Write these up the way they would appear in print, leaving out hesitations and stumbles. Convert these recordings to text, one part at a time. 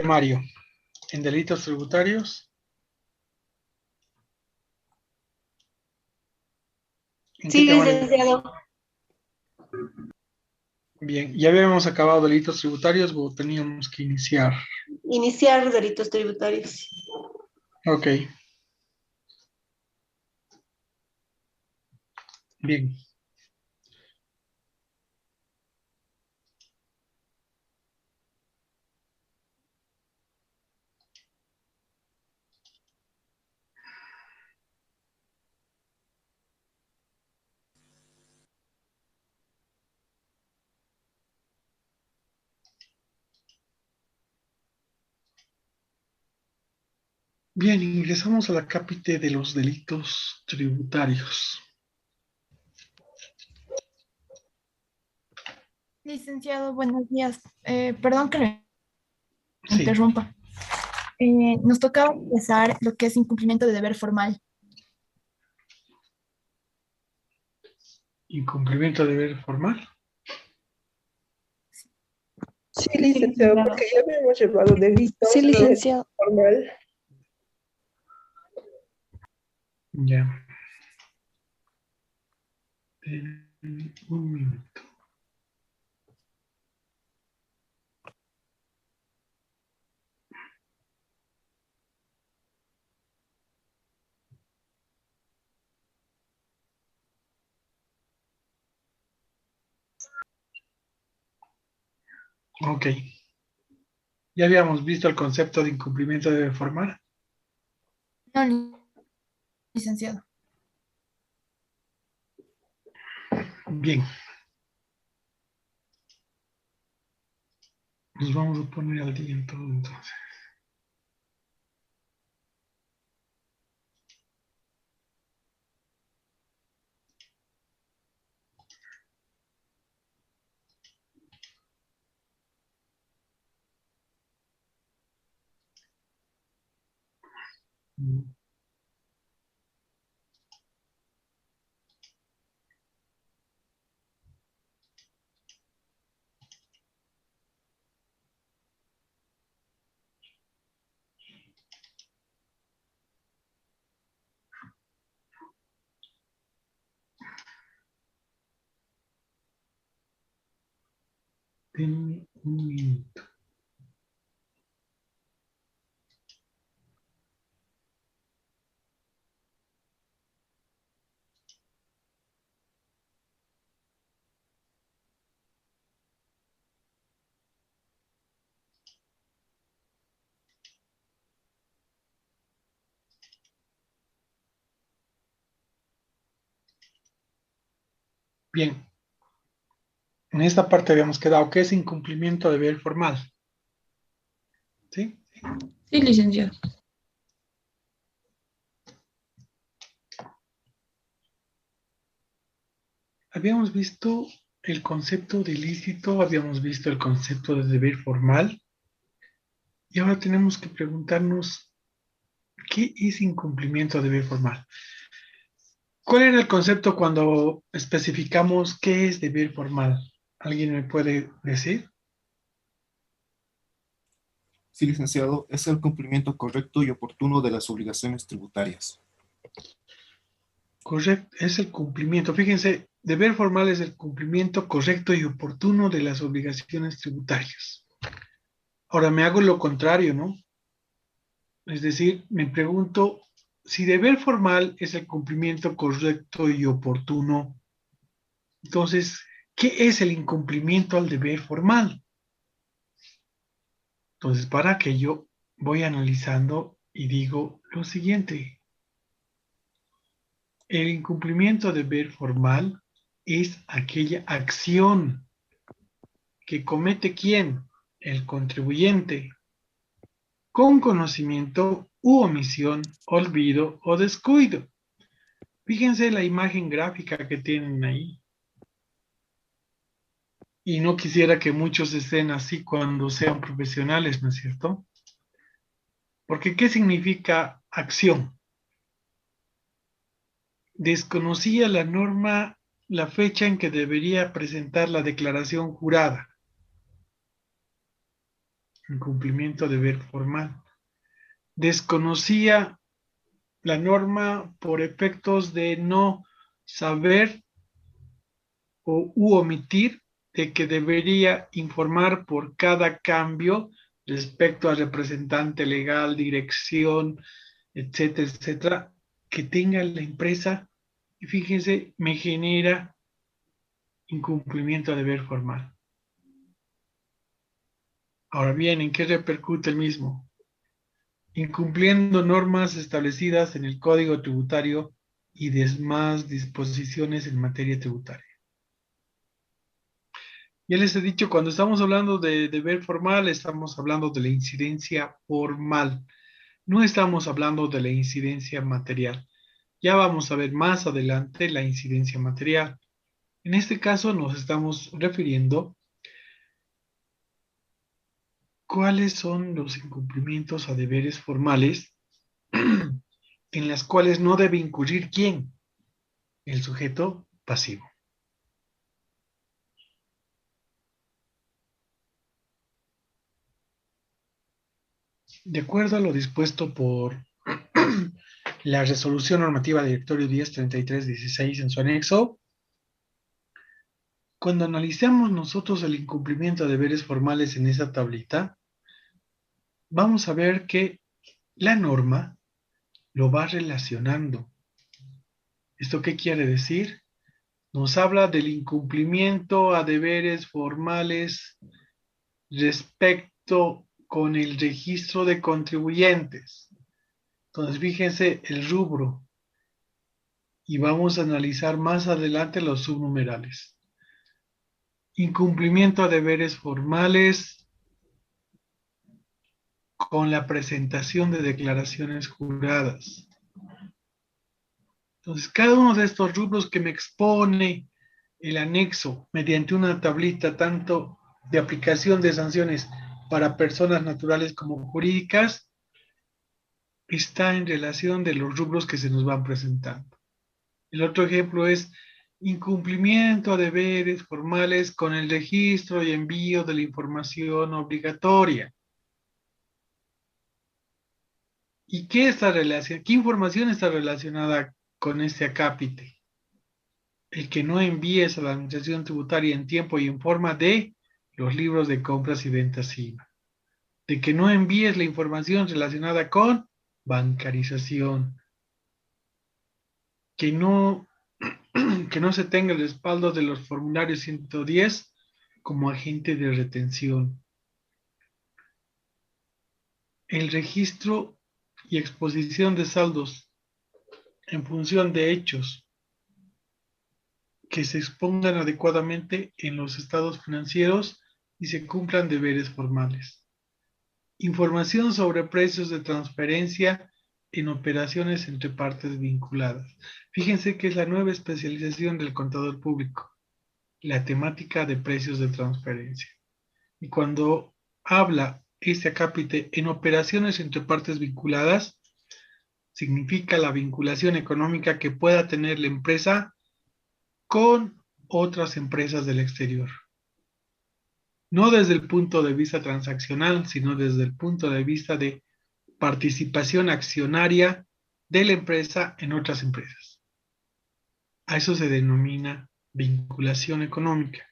Mario, en delitos tributarios. ¿En qué Sí, tema? licenciado. Bien, ya habíamos acabado delitos tributarios, o teníamos que iniciar. Iniciar delitos tributarios. Ok, bien. Bien, ingresamos a la cápite de los delitos tributarios. Licenciado, buenos días. Perdón que le Sí, interrumpa. Nos tocaba empezar lo que es incumplimiento de deber formal. incumplimiento de deber formal. Sí, Sí, licenciado, licenciado. porque ya habíamos llevado delito Sí, licenciado. formal. Ya. Un minuto. Ok. Ya habíamos visto el concepto de incumplimiento de deber formal. No, licenciado. Bien. Nos vamos a poner al día en todo entonces. Denme un minuto. Bien. En esta parte habíamos quedado que es incumplimiento de deber formal. ¿Sí? Sí, licenciado. Habíamos visto el concepto de ilícito, habíamos visto el concepto de deber formal y ahora tenemos que preguntarnos qué es incumplimiento de deber formal. ¿Cuál era el concepto cuando especificamos qué es deber formal? ¿Alguien me puede decir? Sí, licenciado, es el cumplimiento correcto y oportuno de las obligaciones tributarias. Correcto, es el cumplimiento. Fíjense, deber formal es el cumplimiento correcto y oportuno de las obligaciones tributarias. Ahora me hago lo contrario, ¿no? Es decir, me pregunto si deber formal es el cumplimiento correcto y oportuno, entonces, ¿qué es el incumplimiento al deber formal? Entonces, para que yo voy analizando y digo lo siguiente. El incumplimiento de deber formal es aquella acción que comete quién, el contribuyente, con conocimiento u omisión, olvido o descuido. Fíjense la imagen gráfica que tienen ahí. Y no quisiera que muchos estén así cuando sean profesionales, ¿no es cierto? Porque ¿qué significa acción? Desconocía la norma, la fecha en que debería presentar la declaración jurada. incumplimiento de deber formal. Desconocía la norma por efectos de no saber u omitir de que debería informar por cada cambio respecto al representante legal, dirección, etcétera, etcétera, que tenga la empresa. Y fíjense, me genera incumplimiento de deber formal. Ahora bien, ¿en qué repercute el mismo? Incumpliendo normas establecidas en el Código Tributario y demás disposiciones en materia tributaria. Ya les he dicho, cuando estamos hablando de deber formal, estamos hablando de la incidencia formal. No estamos hablando de la incidencia material. Ya vamos a ver más adelante la incidencia material. En este caso nos estamos refiriendo cuáles son los incumplimientos a deberes formales en las cuales no debe incurrir ¿quién? El sujeto pasivo. De acuerdo a lo dispuesto por la Resolución Normativa Directorio 1033-16 en su anexo, cuando analizamos nosotros el incumplimiento de deberes formales en esa tablita, vamos a ver que la norma lo va relacionando. ¿Esto qué quiere decir? Nos habla del incumplimiento a deberes formales respecto con el registro de contribuyentes. Entonces, fíjense el rubro y vamos a analizar más adelante los subnumerales. Incumplimiento a deberes formales con la presentación de declaraciones juradas. Entonces, cada uno de estos rubros que me expone el anexo mediante una tablita tanto de aplicación de sanciones para personas naturales como jurídicas, está en relación de los rubros que se nos van presentando. El otro ejemplo es incumplimiento a deberes formales con el registro y envío de la información obligatoria. ¿Y qué información está relacionada con este acápite? El que no envíes a la administración tributaria en tiempo y en forma de los libros de compras y ventas IVA. De que no envíes la información relacionada con bancarización. Que no se tenga el respaldo de los formularios 110 como agente de retención. El registro y exposición de saldos en función de hechos que se expongan adecuadamente en los estados financieros y se cumplan deberes formales. Información sobre precios de transferencia en operaciones entre partes vinculadas. Fíjense que es la nueva especialización del contador público, la temática de precios de transferencia. Y cuando habla este acápite en operaciones entre partes vinculadas, significa la vinculación económica que pueda tener la empresa con otras empresas del exterior. No desde el punto de vista transaccional, sino desde el punto de vista de participación accionaria de la empresa en otras empresas. A eso se denomina vinculación económica.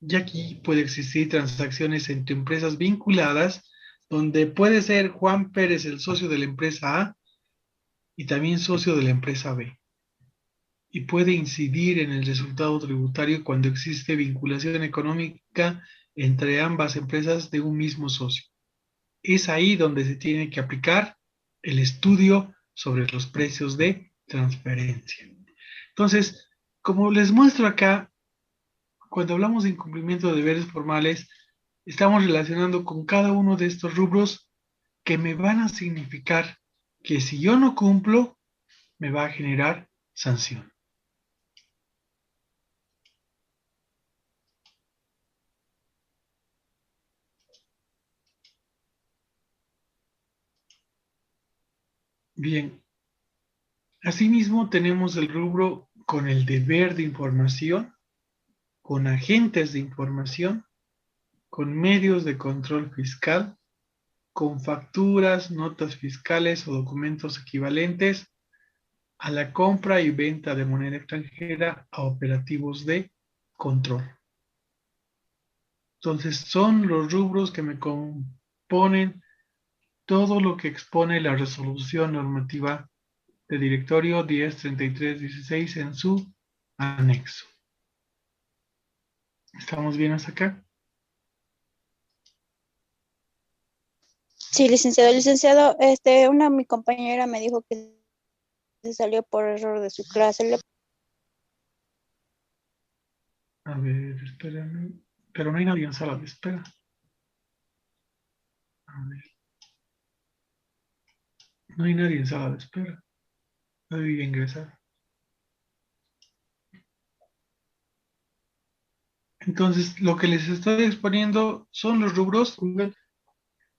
Y aquí puede existir transacciones entre empresas vinculadas, donde puede ser Juan Pérez el socio de la empresa A y también socio de la empresa B. Y puede incidir en el resultado tributario cuando existe vinculación económica entre ambas empresas de un mismo socio. Es ahí donde se tiene que aplicar el estudio sobre los precios de transferencia. Entonces, como les muestro acá, cuando hablamos de incumplimiento de deberes formales, estamos relacionando con cada uno de estos rubros que me van a significar que si yo no cumplo, me va a generar sanción. Bien, asimismo tenemos el rubro con el deber de información, con agentes de información con medios de control fiscal, con facturas, notas fiscales o documentos equivalentes a la compra y venta de moneda extranjera a operativos de control. Entonces, son los rubros que me componen todo lo que expone la resolución normativa de directorio 103316 en su anexo. ¿Estamos bien hasta acá? Sí, licenciado. Licenciado, mi compañera me dijo que se salió por error de su clase. A ver, espérame. Pero no hay nadie en sala de espera. A ver. No hay nadie en sala de espera. No debí ingresar. Entonces, lo que les estoy exponiendo son los rubros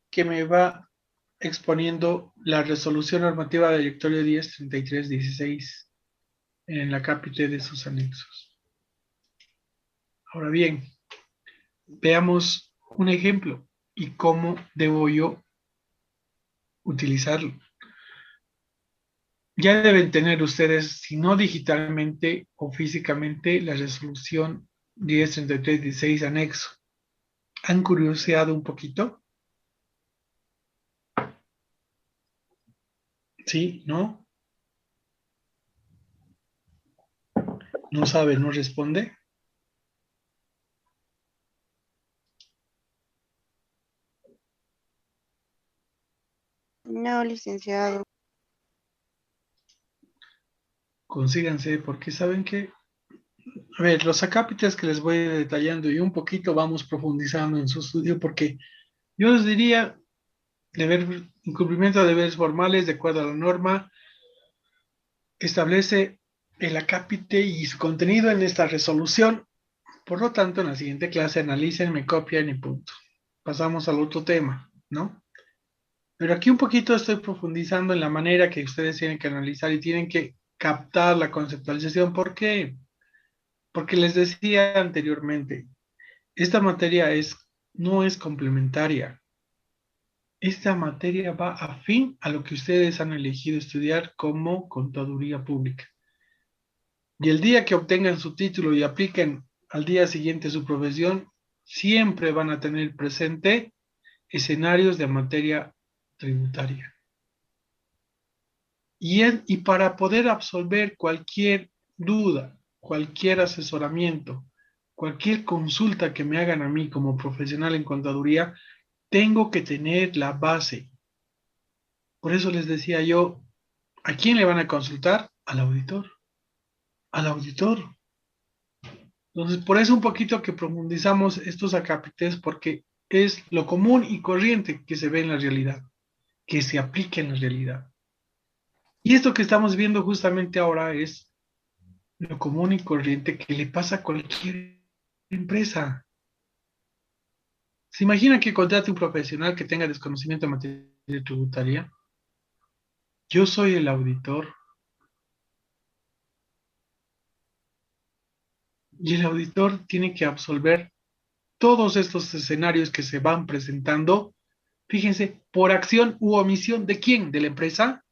que me va exponiendo la resolución normativa de directorio 103316 en la cápita de sus anexos. Ahora bien, veamos un ejemplo y cómo debo yo utilizarlo. Ya deben tener ustedes, si no digitalmente o físicamente, la resolución 103316 anexo. ¿Han curioseado un poquito? ¿Sí? ¿No? ¿No sabe? ¿No responde? No, licenciado. Consíganse, porque saben que, a ver, los acápites que les voy detallando y un poquito vamos profundizando en su estudio, porque yo les diría, incumplimiento de deberes formales de acuerdo a la norma, establece el acápite y su contenido en esta resolución. Por lo tanto, en la siguiente clase analicen, me copian y punto. Pasamos al otro tema, ¿no? Pero aquí un poquito estoy profundizando en la manera que ustedes tienen que analizar y tienen que captar la conceptualización. ¿Por qué? Porque les decía anteriormente, esta materia no es complementaria. Esta materia va afín a lo que ustedes han elegido estudiar como contaduría pública. Y el día que obtengan su título y apliquen al día siguiente su profesión, siempre van a tener presente escenarios de materia tributaria. Y para poder absolver cualquier duda, cualquier asesoramiento, cualquier consulta que me hagan a mí como profesional en contaduría, tengo que tener la base. Por eso les decía yo, ¿a quién le van a consultar? Al auditor. Al auditor. Entonces, por eso un poquito que profundizamos estos acápites, porque es lo común y corriente que se ve en la realidad, que se aplica en la realidad. Y esto que estamos viendo justamente ahora es lo común y corriente que le pasa a cualquier empresa. ¿Se imagina que contrate un profesional que tenga desconocimiento en materia tributaria? Yo soy el auditor y el auditor tiene que absolver todos estos escenarios que se van presentando, fíjense, por acción u omisión de quién, de la empresa.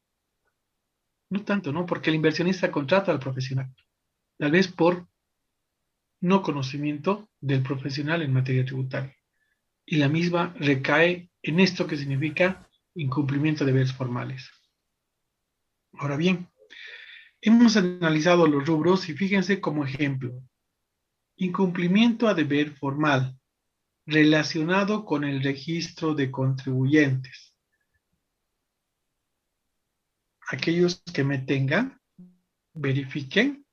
No tanto, ¿no? Porque el inversionista contrata al profesional, tal vez por no conocimiento del profesional en materia tributaria. Y la misma recae en esto que significa incumplimiento de deberes formales. Ahora bien, hemos analizado los rubros y fíjense como ejemplo, incumplimiento a deber formal relacionado con el registro de contribuyentes. Aquellos que me tengan, verifiquen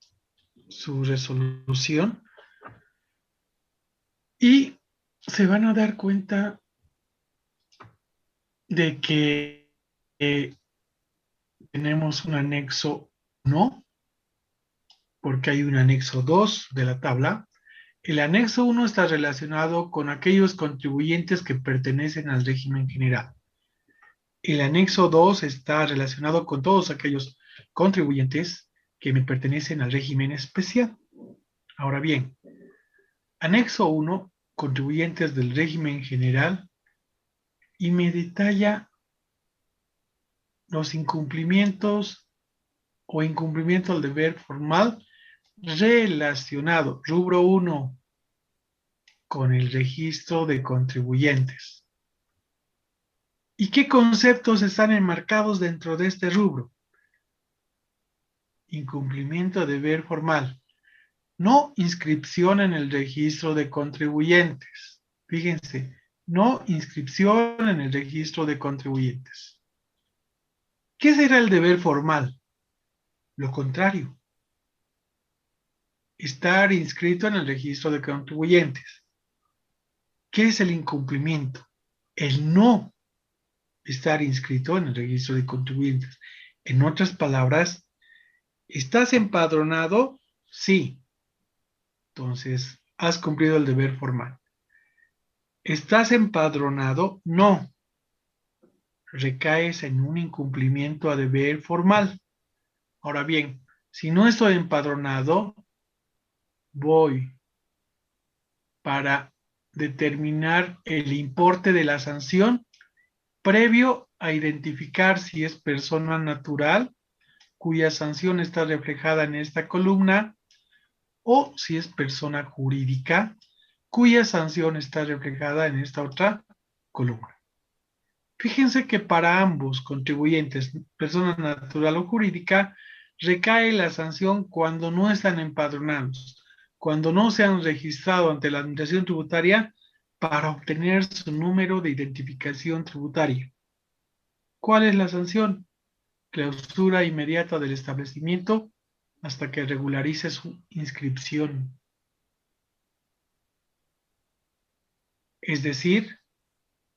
su resolución y se van a dar cuenta de que tenemos un anexo 1, porque hay un anexo 2 de la tabla. El anexo 1 está relacionado con aquellos contribuyentes que pertenecen al régimen general. El anexo 2 está relacionado con todos aquellos contribuyentes que me pertenecen al régimen especial. Ahora bien, anexo 1 contribuyentes del régimen general y me detalla los incumplimientos o incumplimiento al deber formal relacionado, rubro 1, con el registro de contribuyentes. ¿Y qué conceptos están enmarcados dentro de este rubro? Incumplimiento de deber formal. No inscripción en el registro de contribuyentes. Fíjense, no inscripción en el registro de contribuyentes. ¿Qué será el deber formal? Lo contrario. Estar inscrito en el registro de contribuyentes. ¿Qué es el incumplimiento? El no estar inscrito en el registro de contribuyentes. En otras palabras, ¿estás empadronado? Sí. Entonces, has cumplido el deber formal. ¿Estás empadronado? No. Recaes en un incumplimiento a deber formal. Ahora bien, si no estoy empadronado, voy para determinar el importe de la sanción previo a identificar si es persona natural, cuya sanción está reflejada en esta columna, o si es persona jurídica, cuya sanción está reflejada en esta otra columna. Fíjense que para ambos contribuyentes, persona natural o jurídica, recae la sanción cuando no están empadronados, cuando no se han registrado ante la Administración Tributaria para obtener su número de identificación tributaria. ¿Cuál es la sanción? Clausura inmediata del establecimiento hasta que regularice su inscripción. Es decir,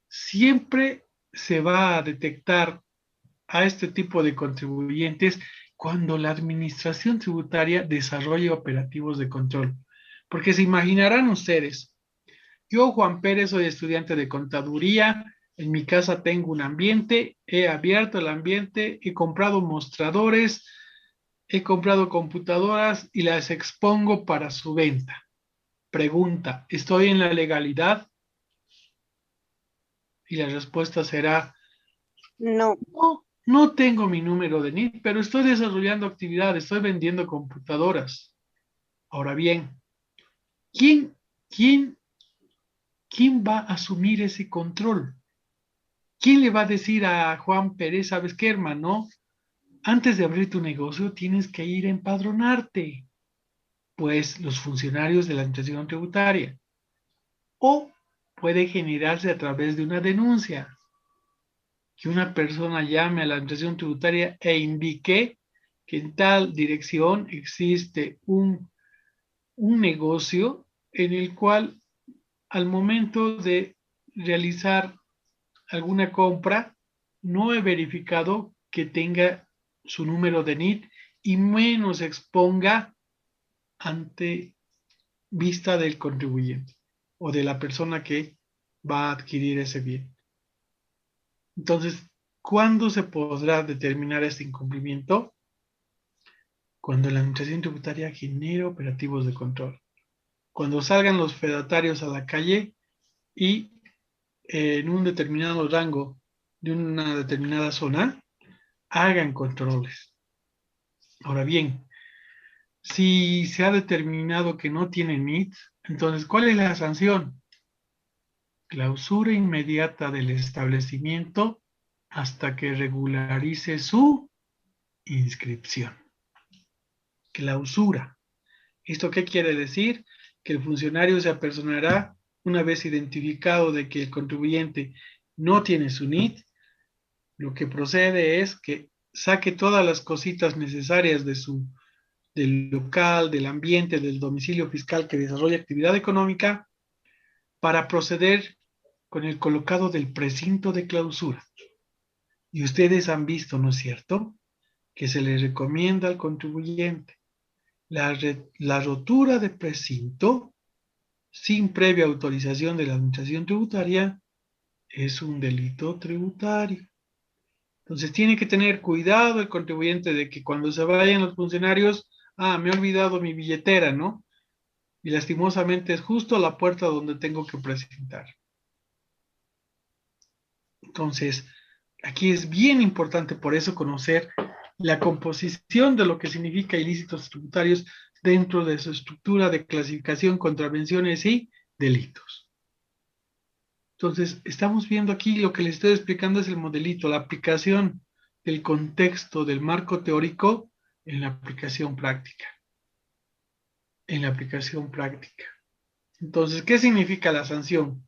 siempre se va a detectar a este tipo de contribuyentes cuando la Administración Tributaria desarrolle operativos de control. Porque se imaginarán ustedes, yo, Juan Pérez, soy estudiante de contaduría, en mi casa tengo un ambiente, he abierto el ambiente, he comprado mostradores, he comprado computadoras y las expongo para su venta. Pregunta, ¿estoy en la legalidad? Y la respuesta será, No. no, no tengo mi número de NIT, pero estoy desarrollando actividades, estoy vendiendo computadoras. Ahora bien, ¿quién va a asumir ese control? ¿Quién le va a decir a Juan Pérez, sabes qué, hermano? Antes de abrir tu negocio tienes que ir a empadronarte. Pues los funcionarios de la Administración Tributaria. O puede generarse a través de una denuncia. Que una persona llame a la Administración Tributaria e indique que en tal dirección existe un negocio en el cual al momento de realizar alguna compra no he verificado que tenga su número de NIT y menos exponga ante vista del contribuyente o de la persona que va a adquirir ese bien. Entonces, ¿cuándo se podrá determinar este incumplimiento? Cuando la Administración Tributaria genere operativos de control. Cuando salgan los fedatarios a la calle y en un determinado rango de una determinada zona, hagan controles. Ahora bien, si se ha determinado que no tienen NIT, entonces, ¿cuál es la sanción? Clausura inmediata del establecimiento hasta que regularice su inscripción. Clausura. ¿Esto qué quiere decir? Que el funcionario se apersonará una vez identificado de que el contribuyente no tiene su NIT, lo que procede es que saque todas las cositas necesarias del local, del ambiente, del domicilio fiscal que desarrolla actividad económica para proceder con el colocado del precinto de clausura. Y ustedes han visto, ¿no es cierto?, que se les recomienda al contribuyente la rotura de precinto sin previa autorización de la Administración Tributaria es un delito tributario. Entonces tiene que tener cuidado el contribuyente de que cuando se vayan los funcionarios, me he olvidado mi billetera, ¿no? Y lastimosamente es justo la puerta donde tengo que presentar. Entonces, aquí es bien importante por eso conocer la composición de lo que significa ilícitos tributarios dentro de su estructura de clasificación, contravenciones y delitos. Entonces, estamos viendo aquí lo que les estoy explicando es el modelito, la aplicación del contexto del marco teórico en la aplicación práctica. En la aplicación práctica. Entonces, ¿qué significa la sanción?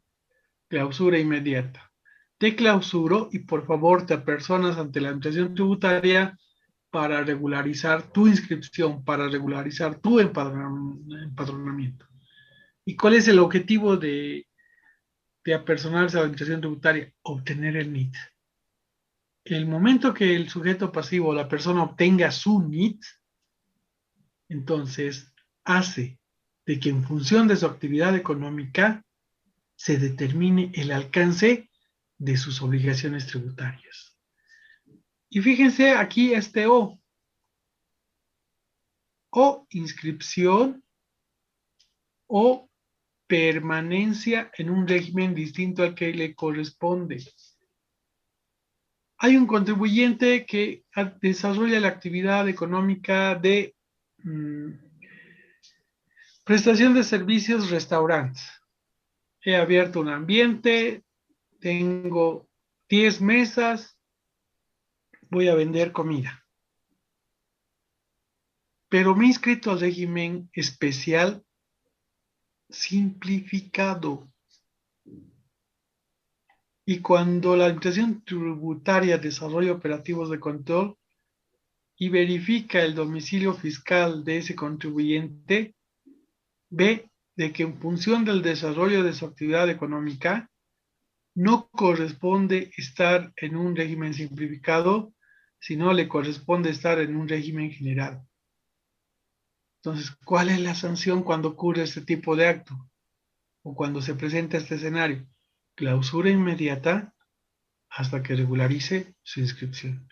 Clausura inmediata. Te clausuro y por favor te apersonas ante la administración tributaria para regularizar tu inscripción, para regularizar tu empadronamiento. ¿Y cuál es el objetivo de apersonarse a la administración tributaria? Obtener el NIT. En el momento que el sujeto pasivo, la persona, obtenga su NIT, entonces hace de que en función de su actividad económica se determine el alcance de sus obligaciones tributarias. Y fíjense aquí este O. O inscripción o permanencia en un régimen distinto al que le corresponde. Hay un contribuyente que desarrolla la actividad económica de prestación de servicios restaurantes. He abierto un ambiente, tengo 10 mesas, voy a vender comida. Pero me he inscrito al régimen especial simplificado. Y cuando la Administración Tributaria desarrolla operativos de control y verifica el domicilio fiscal de ese contribuyente, ve de que en función del desarrollo de su actividad económica, no corresponde estar en un régimen simplificado, sino le corresponde estar en un régimen general. Entonces, ¿cuál es la sanción cuando ocurre este tipo de acto? O cuando se presenta este escenario. Clausura inmediata hasta que regularice su inscripción.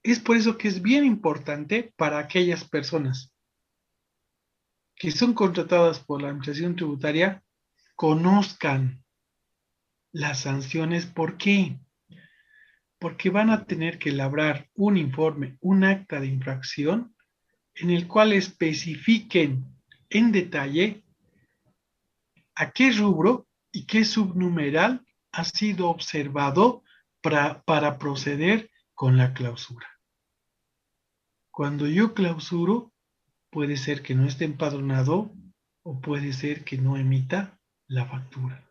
Es por eso que es bien importante para aquellas personas que son contratadas por la Administración Tributaria, conozcan las sanciones. ¿Por qué? Porque van a tener que elaborar un informe, un acta de infracción, en el cual especifiquen en detalle a qué rubro y qué subnumeral ha sido observado para proceder con la clausura. Cuando yo clausuro, puede ser que no esté empadronado o puede ser que no emita la factura.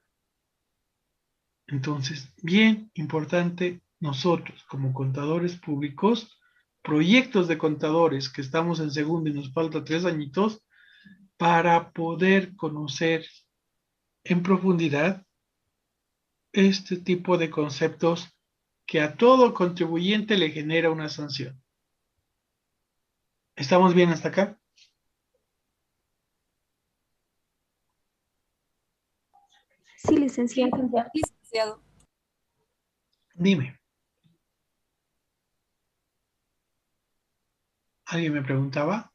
Entonces, bien importante nosotros como contadores públicos, proyectos de contadores que estamos en segundo y nos falta 3 añitos, para poder conocer en profundidad este tipo de conceptos que a todo contribuyente le genera una sanción. ¿Estamos bien hasta acá? Sí, licenciado. Licenciado. Dime. ¿Alguien me preguntaba?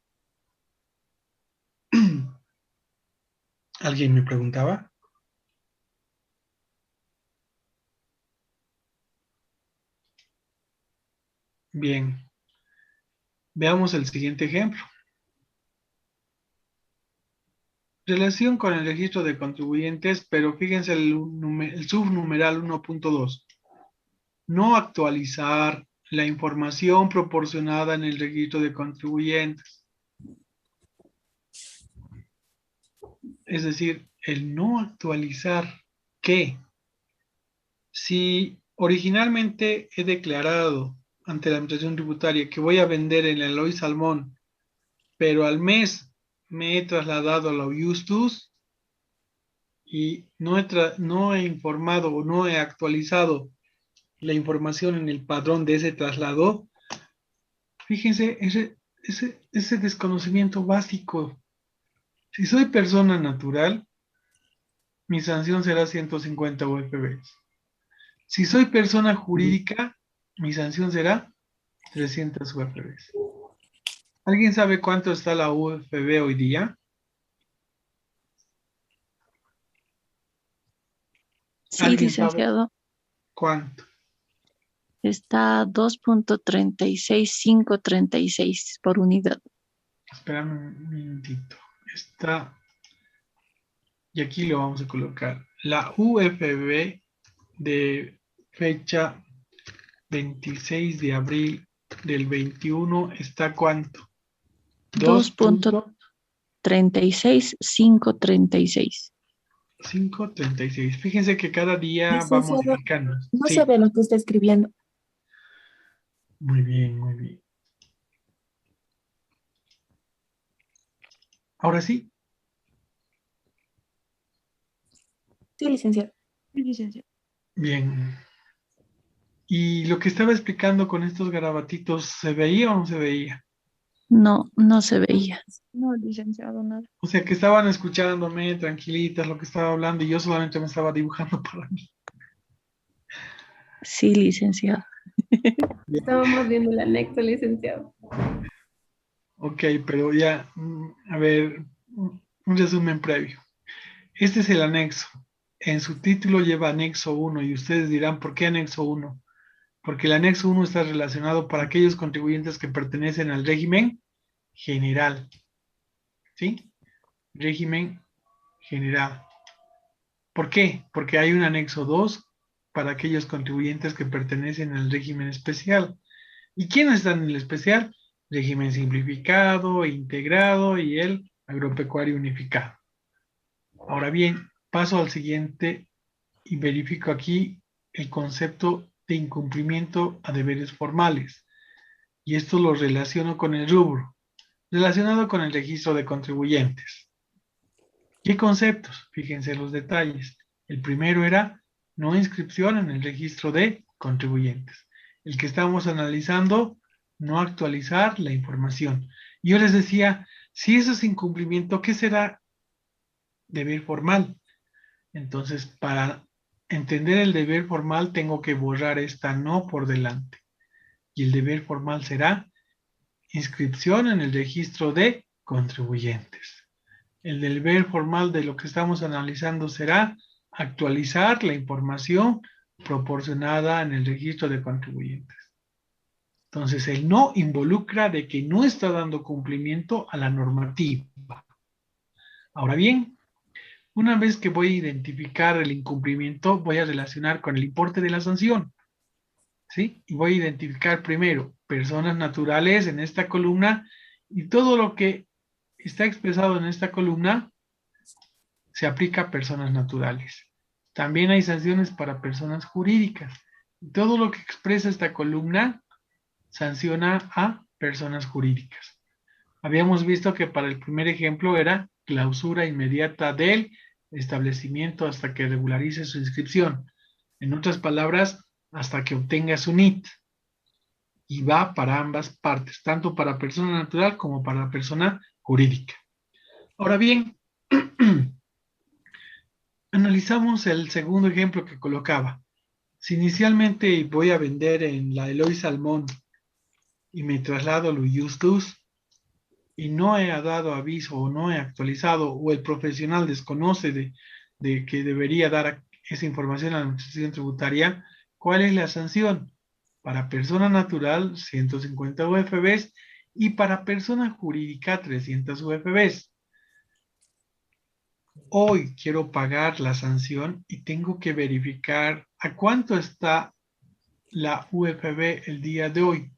¿Alguien me preguntaba? Bien. Veamos el siguiente ejemplo. Relación con el registro de contribuyentes, pero fíjense el subnumeral 1.2. No actualizar la información proporcionada en el registro de contribuyentes. Es decir, el no actualizar ¿qué? Si originalmente he declarado ante la Administración Tributaria que voy a vender en el Eloy Salmón, pero al mes me he trasladado a la Justus y no he informado o no he actualizado la información en el padrón de ese traslado, fíjense ese desconocimiento básico. Si soy persona natural, mi sanción será 150 UFBs. Si soy persona jurídica, mi sanción será 300 UFBs. ¿Alguien sabe cuánto está la UFB hoy día? Sí, ¿Alguien sabe licenciado. cuánto? Está 2.36536 por unidad. Espérame un minutito. Está, y aquí lo vamos a colocar. La UFB de fecha 26 de abril del 21 está ¿cuánto? 2.36536. 2.536. Fíjense que cada día va Licenciado, modificando. no se Sí, ve lo que está escribiendo. muy bien, muy bien. Ahora sí, Sí, licenciado. bien. ¿Y lo que estaba explicando con estos garabatitos, se veía o no se veía? No, no se veía. No, licenciado, nada. O sea, que estaban escuchándome tranquilitas lo que estaba hablando y yo solamente me estaba dibujando para mí. Sí, licenciado. Estábamos viendo el anexo, licenciado. Ok, pero ya, a ver, un resumen previo. Este es el anexo. En su título lleva anexo 1 y ustedes dirán, ¿por qué anexo 1? Porque el anexo 1 está relacionado para aquellos contribuyentes que pertenecen al régimen general. ¿Sí? Régimen general. ¿Por qué? Porque hay un anexo 2 para aquellos contribuyentes que pertenecen al régimen especial. ¿Y quiénes están en el especial? Régimen simplificado, integrado y el agropecuario unificado. Ahora bien, paso al siguiente y verifico aquí el concepto de incumplimiento a deberes formales. Y esto lo relaciono con el rubro, relacionado con el registro de contribuyentes. ¿Qué conceptos? Fíjense los detalles. El primero era no inscripción en el registro de contribuyentes. El que estamos analizando, no actualizar la información. Yo les decía, si eso es incumplimiento, ¿qué será deber formal? Entonces, para entender el deber formal, tengo que borrar esta no por delante. Y el deber formal será inscripción en el registro de contribuyentes. El deber formal de lo que estamos analizando será actualizar la información proporcionada en el registro de contribuyentes. Entonces, el no involucra de que no está dando cumplimiento a la normativa. Ahora bien, una vez que voy a identificar el incumplimiento, voy a relacionar con el importe de la sanción. ¿Sí? Y voy a identificar primero personas naturales en esta columna y todo lo que está expresado en esta columna se aplica a personas naturales. También hay sanciones para personas jurídicas. Y todo lo que expresa esta columna sanciona a personas jurídicas. Habíamos visto que para el primer ejemplo era clausura inmediata del establecimiento hasta que regularice su inscripción. En otras palabras, hasta que obtenga su NIT. Y va para ambas partes, tanto para persona natural como para persona jurídica. Ahora bien, analizamos el segundo ejemplo que colocaba. Si inicialmente voy a vender en la Eloy Salmón y me traslado a Justus y no he dado aviso o no he actualizado o el profesional desconoce de que debería dar esa información a la administración tributaria, ¿cuál es la sanción? Para persona natural, 150 UFBs y para persona jurídica, 300 UFBs. Hoy quiero pagar la sanción y tengo que verificar a cuánto está la UFB el día de hoy.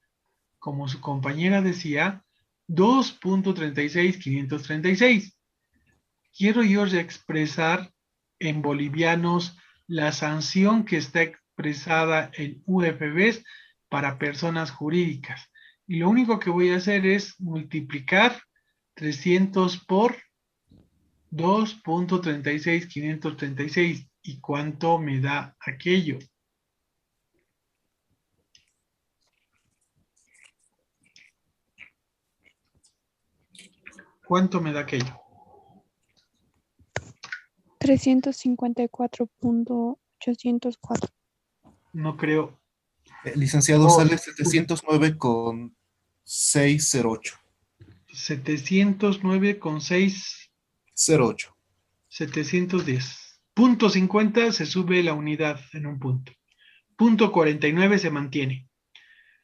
Como su compañera decía, 2.36536. Quiero yo expresar en bolivianos la sanción que está expresada en UFBs para personas jurídicas. Y lo único que voy a hacer es multiplicar 300 por 2.36536. ¿Y cuánto me da aquello? ¿Cuánto me da aquello? 354.804. No creo. Licenciado, Oh, sale 709,608. 709,6. 08. 710. Punto 50 se sube la unidad en un punto. Punto 49 se mantiene.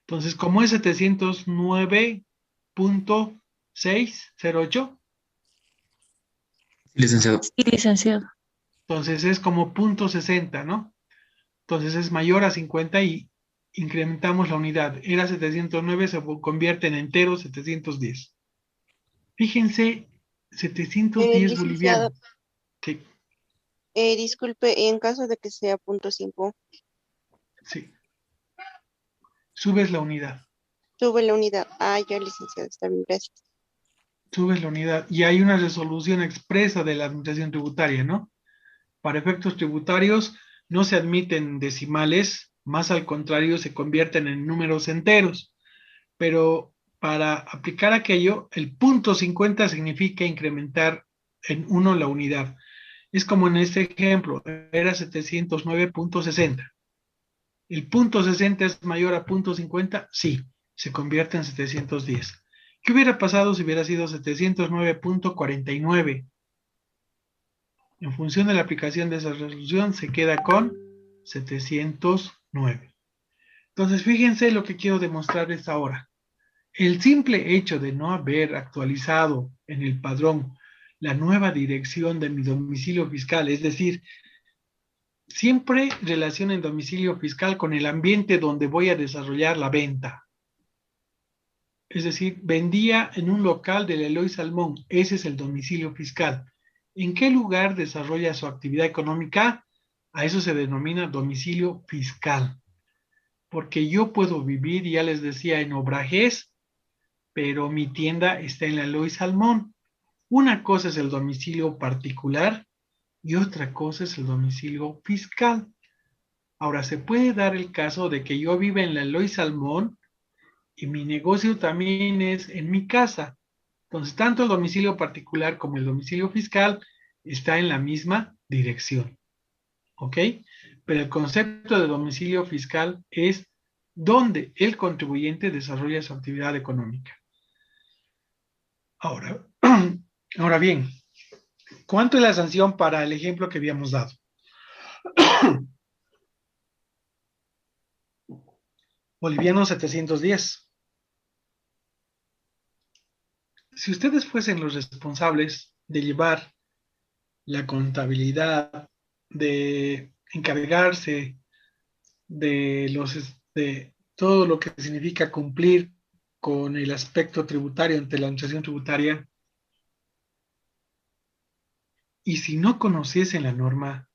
Entonces, como es 709.608, Licenciado. Sí, licenciado. entonces es como punto 60, ¿no? Entonces es mayor a 50 y incrementamos la unidad. Era 709, se convierte en entero 710. Fíjense, 710 Licenciado, bolivianos. Sí, disculpe, en caso de que sea punto 5, sí. Subes la unidad. sube la unidad. Ah, ya, licenciado, está bien, gracias. Subes la unidad. Y hay una resolución expresa de la administración tributaria, ¿no? Para efectos tributarios no se admiten decimales, más al contrario se convierten en números enteros. Pero para aplicar aquello, el punto 50 significa incrementar en 1 la unidad. Es como en este ejemplo, era 709.60. ¿El punto 60 es mayor a punto 50? Sí, se convierte en 710. ¿Qué hubiera pasado si hubiera sido 709.49? En función de la aplicación de esa resolución, se queda con 709. Entonces, fíjense lo que quiero demostrarles ahora. El simple hecho de no haber actualizado en el padrón la nueva dirección de mi domicilio fiscal, es decir, siempre relaciona el domicilio fiscal con el ambiente donde voy a desarrollar la venta. Es decir, vendía en un local del Eloy Salmón, ese es el domicilio fiscal. ¿En qué lugar desarrolla su actividad económica? A eso se denomina domicilio fiscal. Porque yo puedo vivir, ya les decía, en Obrajés, pero mi tienda está en la Eloy Salmón. Una cosa es el domicilio particular y otra cosa es el domicilio fiscal. Ahora, se puede dar el caso de que yo viva en la Eloy Salmón y mi negocio también es en mi casa. Entonces, tanto el domicilio particular como el domicilio fiscal está en la misma dirección. ¿Ok? Pero el concepto de domicilio fiscal es donde el contribuyente desarrolla su actividad económica. Ahora, ahora bien, ¿cuánto es la sanción para el ejemplo que habíamos dado? Boliviano 710. Si ustedes fuesen los responsables de llevar la contabilidad, de encargarse de todo lo que significa cumplir con el aspecto tributario ante la administración tributaria, y si no conociesen la norma,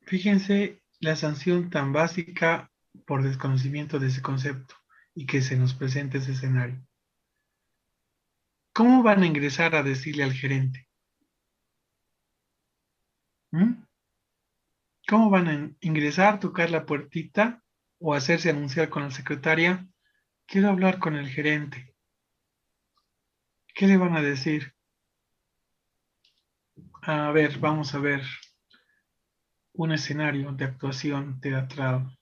fíjense la sanción tan básica por desconocimiento de ese concepto y que se nos presenta ese escenario. ¿Cómo van a ingresar a decirle al gerente? ¿Mm? ¿Cómo van a ingresar, tocar la puertita o hacerse anunciar con la secretaria? Quiero hablar con el gerente. ¿Qué le van a decir? A ver, vamos a ver un escenario de actuación teatral.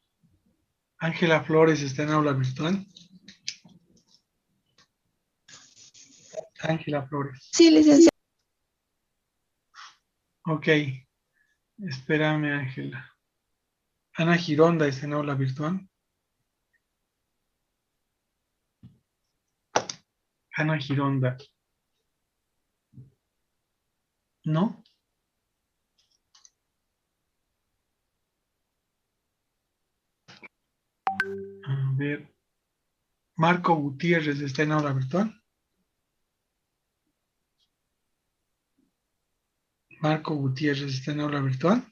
Ángela Flores está en aula virtual. Ángela Flores. Sí, licenciado. Ok, espérame, Ángela. Ana Gironda está en aula virtual. Ana Gironda. ¿No? A ver. Marco Gutiérrez está en aula virtual. Marco Gutiérrez está en aula virtual.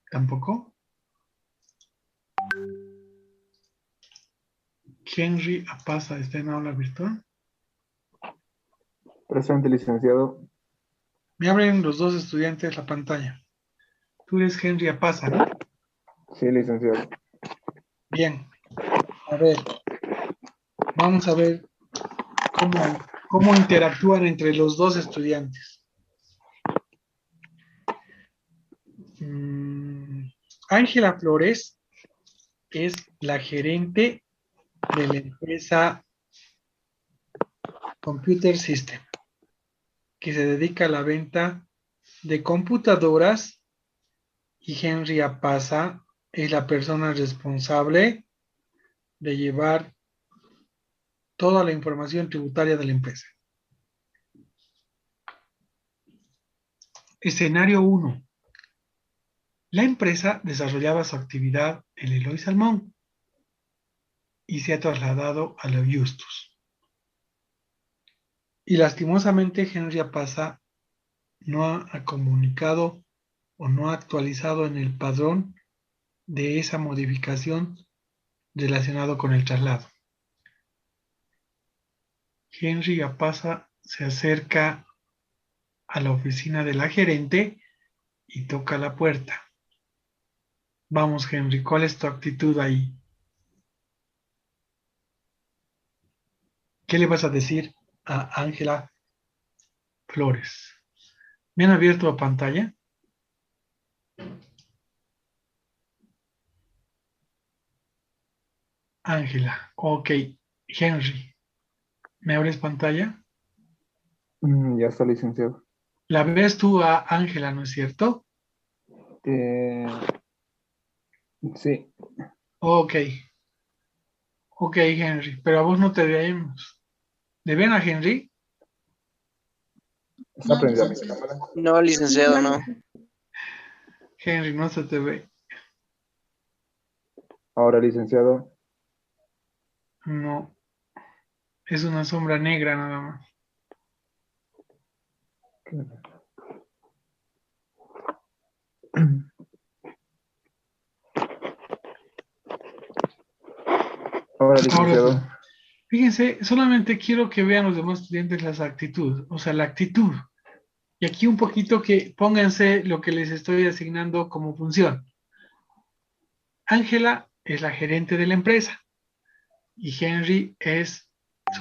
Tampoco. Henry Apaza está en aula virtual. Presente, licenciado. Me abren los dos estudiantes la pantalla. Tú eres Henry Apaza, ¿no? Sí, licenciado. Bien. A ver. Vamos a ver cómo interactúan entre los dos estudiantes. Ángela Flores es la gerente de la empresa Computer System. que se dedica a la venta de computadoras y Henry Apasa es la persona responsable de llevar toda la información tributaria de la empresa. Escenario 1. La empresa desarrollaba su actividad en Eloy Salmón y se ha trasladado a la Justus. Y lastimosamente Henry Apasa no ha comunicado o no ha actualizado en el padrón de esa modificación relacionado con el traslado. Henry Apasa se acerca a la oficina de la gerente y toca la puerta. Vamos, Henry, ¿cuál es tu actitud ahí? ¿Qué le vas a decir a Ángela Flores? ¿Me han abierto la pantalla? Ángela, ok. Henry, ¿me abres pantalla? Ya está, licenciado. La ves tú a Ángela, ¿no es cierto? Sí, Ok. Ok, Henry, pero a vos no te vemos. ¿Le ven a Henry? está No, prendida mi licenciado. cámara. No, licenciado, no. Henry, no se te ve. Ahora, licenciado. No, es una sombra negra nada más. Ahora, Ahora licenciado. sí. Fíjense, solamente quiero que vean los demás estudiantes las actitudes, o sea, la actitud. Y aquí un poquito que pónganse lo que les estoy asignando como función. Ángela es la gerente de la empresa y Henry es,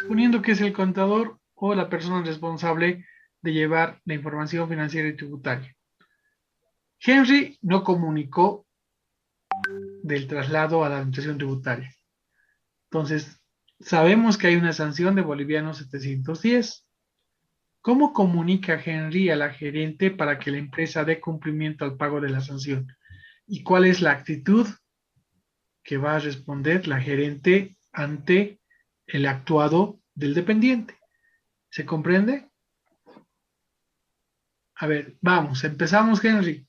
suponiendo que es el contador o la persona responsable de llevar la información financiera y tributaria. Henry no comunicó del traslado a la administración tributaria. Entonces, sabemos que hay una sanción de bolivianos 710. ¿Cómo comunica Henry a la gerente para que la empresa dé cumplimiento al pago de la sanción? ¿Y cuál es la actitud que va a responder la gerente ante el actuado del dependiente? ¿Se comprende? A ver, vamos, empezamos, Henry.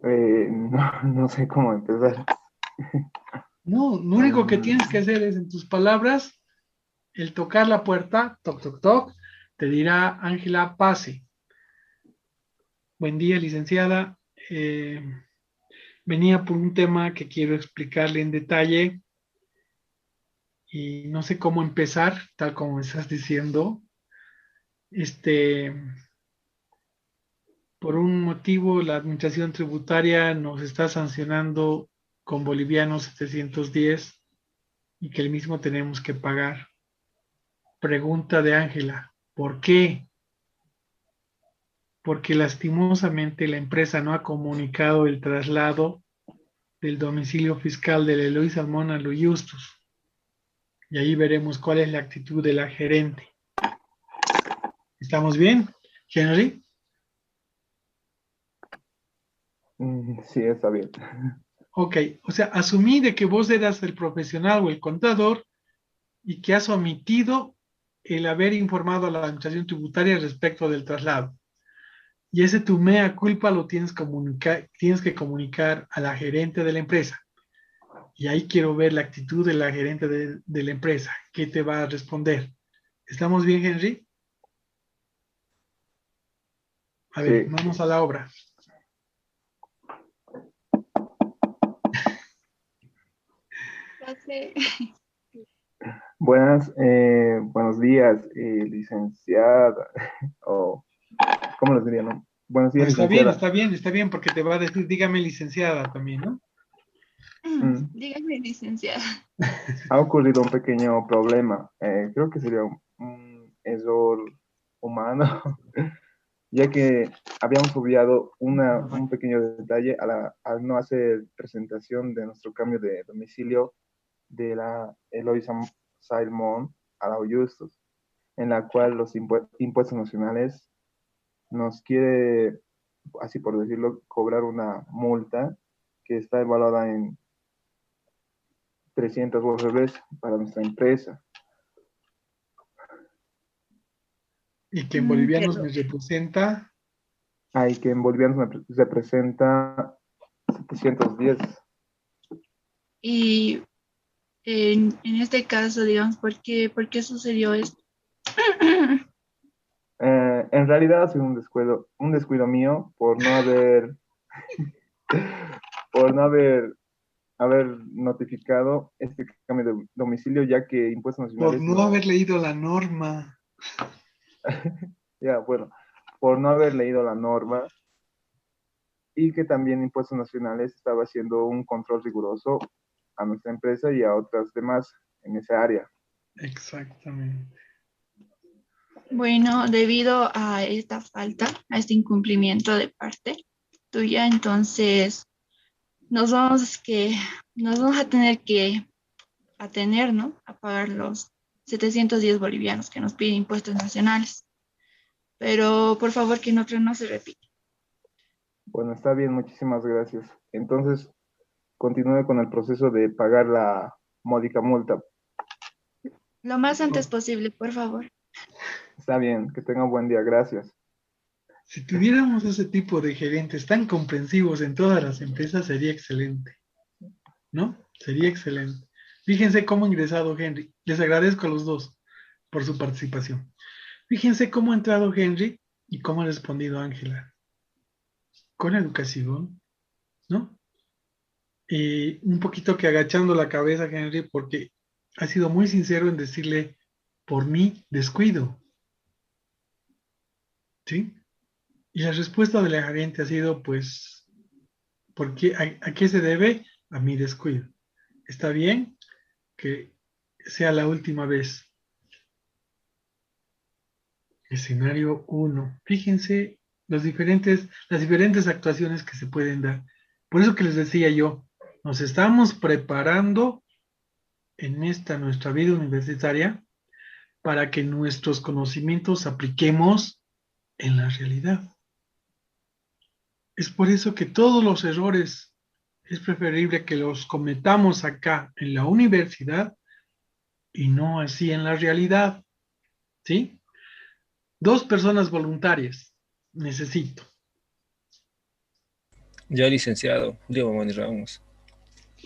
No sé cómo empezar. No, lo único que tienes que hacer es en tus palabras, el tocar la puerta, toc, toc, toc, te dirá Ángela, pase. Buen día, licenciada. Venía por un tema que quiero explicarle en detalle y no sé cómo empezar, tal como estás diciendo. Por un motivo, la administración tributaria nos está sancionando con bolivianos 710 y que el mismo tenemos que pagar. Pregunta de Ángela, ¿por qué? Porque lastimosamente la empresa no ha comunicado el traslado del domicilio fiscal del Eloy Salmón a lo Justus. Y ahí veremos cuál es la actitud de la gerente. ¿Estamos bien, Henry? Sí, está bien. Ok, o sea, asumí de que vos eras el profesional o el contador y que has omitido el haber informado a la administración tributaria respecto del traslado. Y ese tu mea culpa lo tienes que comunicar a la gerente de la empresa. Y ahí quiero ver la actitud de la gerente de la empresa. ¿Qué te va a responder? ¿Estamos bien, Henry? A ver, Sí. vamos a la obra. Buenos días, licenciada. O, ¿cómo les diría, no? Buenos días, licenciada. Está bien, porque te va a decir, dígame licenciada también, ¿no? Dígame, licenciada. Ha ocurrido un pequeño problema. Creo que sería un error humano, ya que habíamos obviado un pequeño detalle al no hacer presentación de nuestro cambio de domicilio de la Eloy Salmón a la Justus. en la cual los impuestos nacionales nos quiere, así por decirlo, cobrar una multa que está evaluada en 300 UFBs para nuestra empresa. Y que en bolivianos Pero, me representa Hay que en bolivianos me representa 710. y en este caso, digamos, por qué sucedió esto? En realidad ha sido un descuido mío por no haber notificado este cambio de domicilio, ya que impuestos por nacionales no no, haber leído la norma. ya, bueno, por no haber leído la norma, y que también impuestos nacionales estaba haciendo un control riguroso a nuestra empresa y a otras demás en esa área. Exactamente. Bueno, debido a esta falta, a este incumplimiento de parte tuya, entonces nos nos vamos a tener que atener, ¿no? A pagar los 710 bolivianos que nos piden impuestos nacionales. Pero por favor que en otra no se repita. Bueno, está bien, muchísimas gracias. Entonces, continúe con el proceso de pagar la módica multa. Lo más antes posible, por favor. Está bien, que tenga un buen día, gracias. Si tuviéramos ese tipo de gerentes tan comprensivos en todas las empresas, sería excelente, ¿no? Sería excelente. Fíjense cómo ha ingresado Henry. Les agradezco a los dos por su participación. Fíjense cómo ha entrado Henry y cómo ha respondido Ángela. Con educación, ¿no? Y un poquito que agachando la cabeza, Henry, porque ha sido muy sincero en decirle, por mi descuido, ¿sí? Y la respuesta de la gerente ha sido, pues, ¿a qué se debe? A mi descuido. Está bien que sea la última vez. Escenario uno. Fíjense las diferentes actuaciones que se pueden dar. Por eso que les decía yo, nos estamos preparando en esta nuestra vida universitaria para que nuestros conocimientos apliquemos en la realidad. Es por eso que todos los errores es preferible que los cometamos acá en la universidad y no así en la realidad, ¿sí? 2 personas voluntarias necesito. Ya, licenciado Diego Mani Ramos.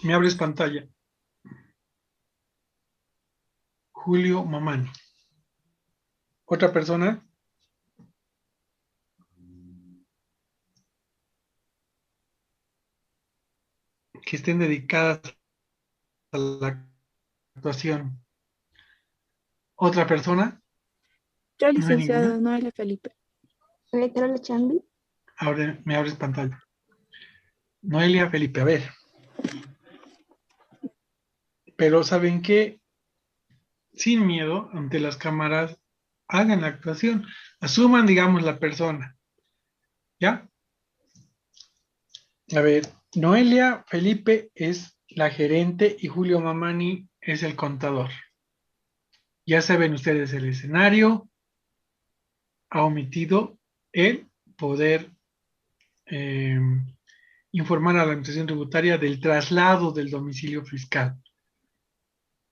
Me abres pantalla. Julio Mamani. ¿Otra persona? Que estén dedicadas a la actuación. ¿Otra persona? Yo, No hay licenciado ninguna. Noelia Felipe. Me abres pantalla. Noelia Felipe, a ver. Pero ¿saben qué? Sin miedo ante las cámaras, hagan la actuación. Asuman, digamos, la persona. ¿Ya? A ver, Noelia Felipe es la gerente y Julio Mamani es el contador. Ya saben ustedes el escenario. Ha omitido el poder eh, informar a la administración tributaria del traslado del domicilio fiscal.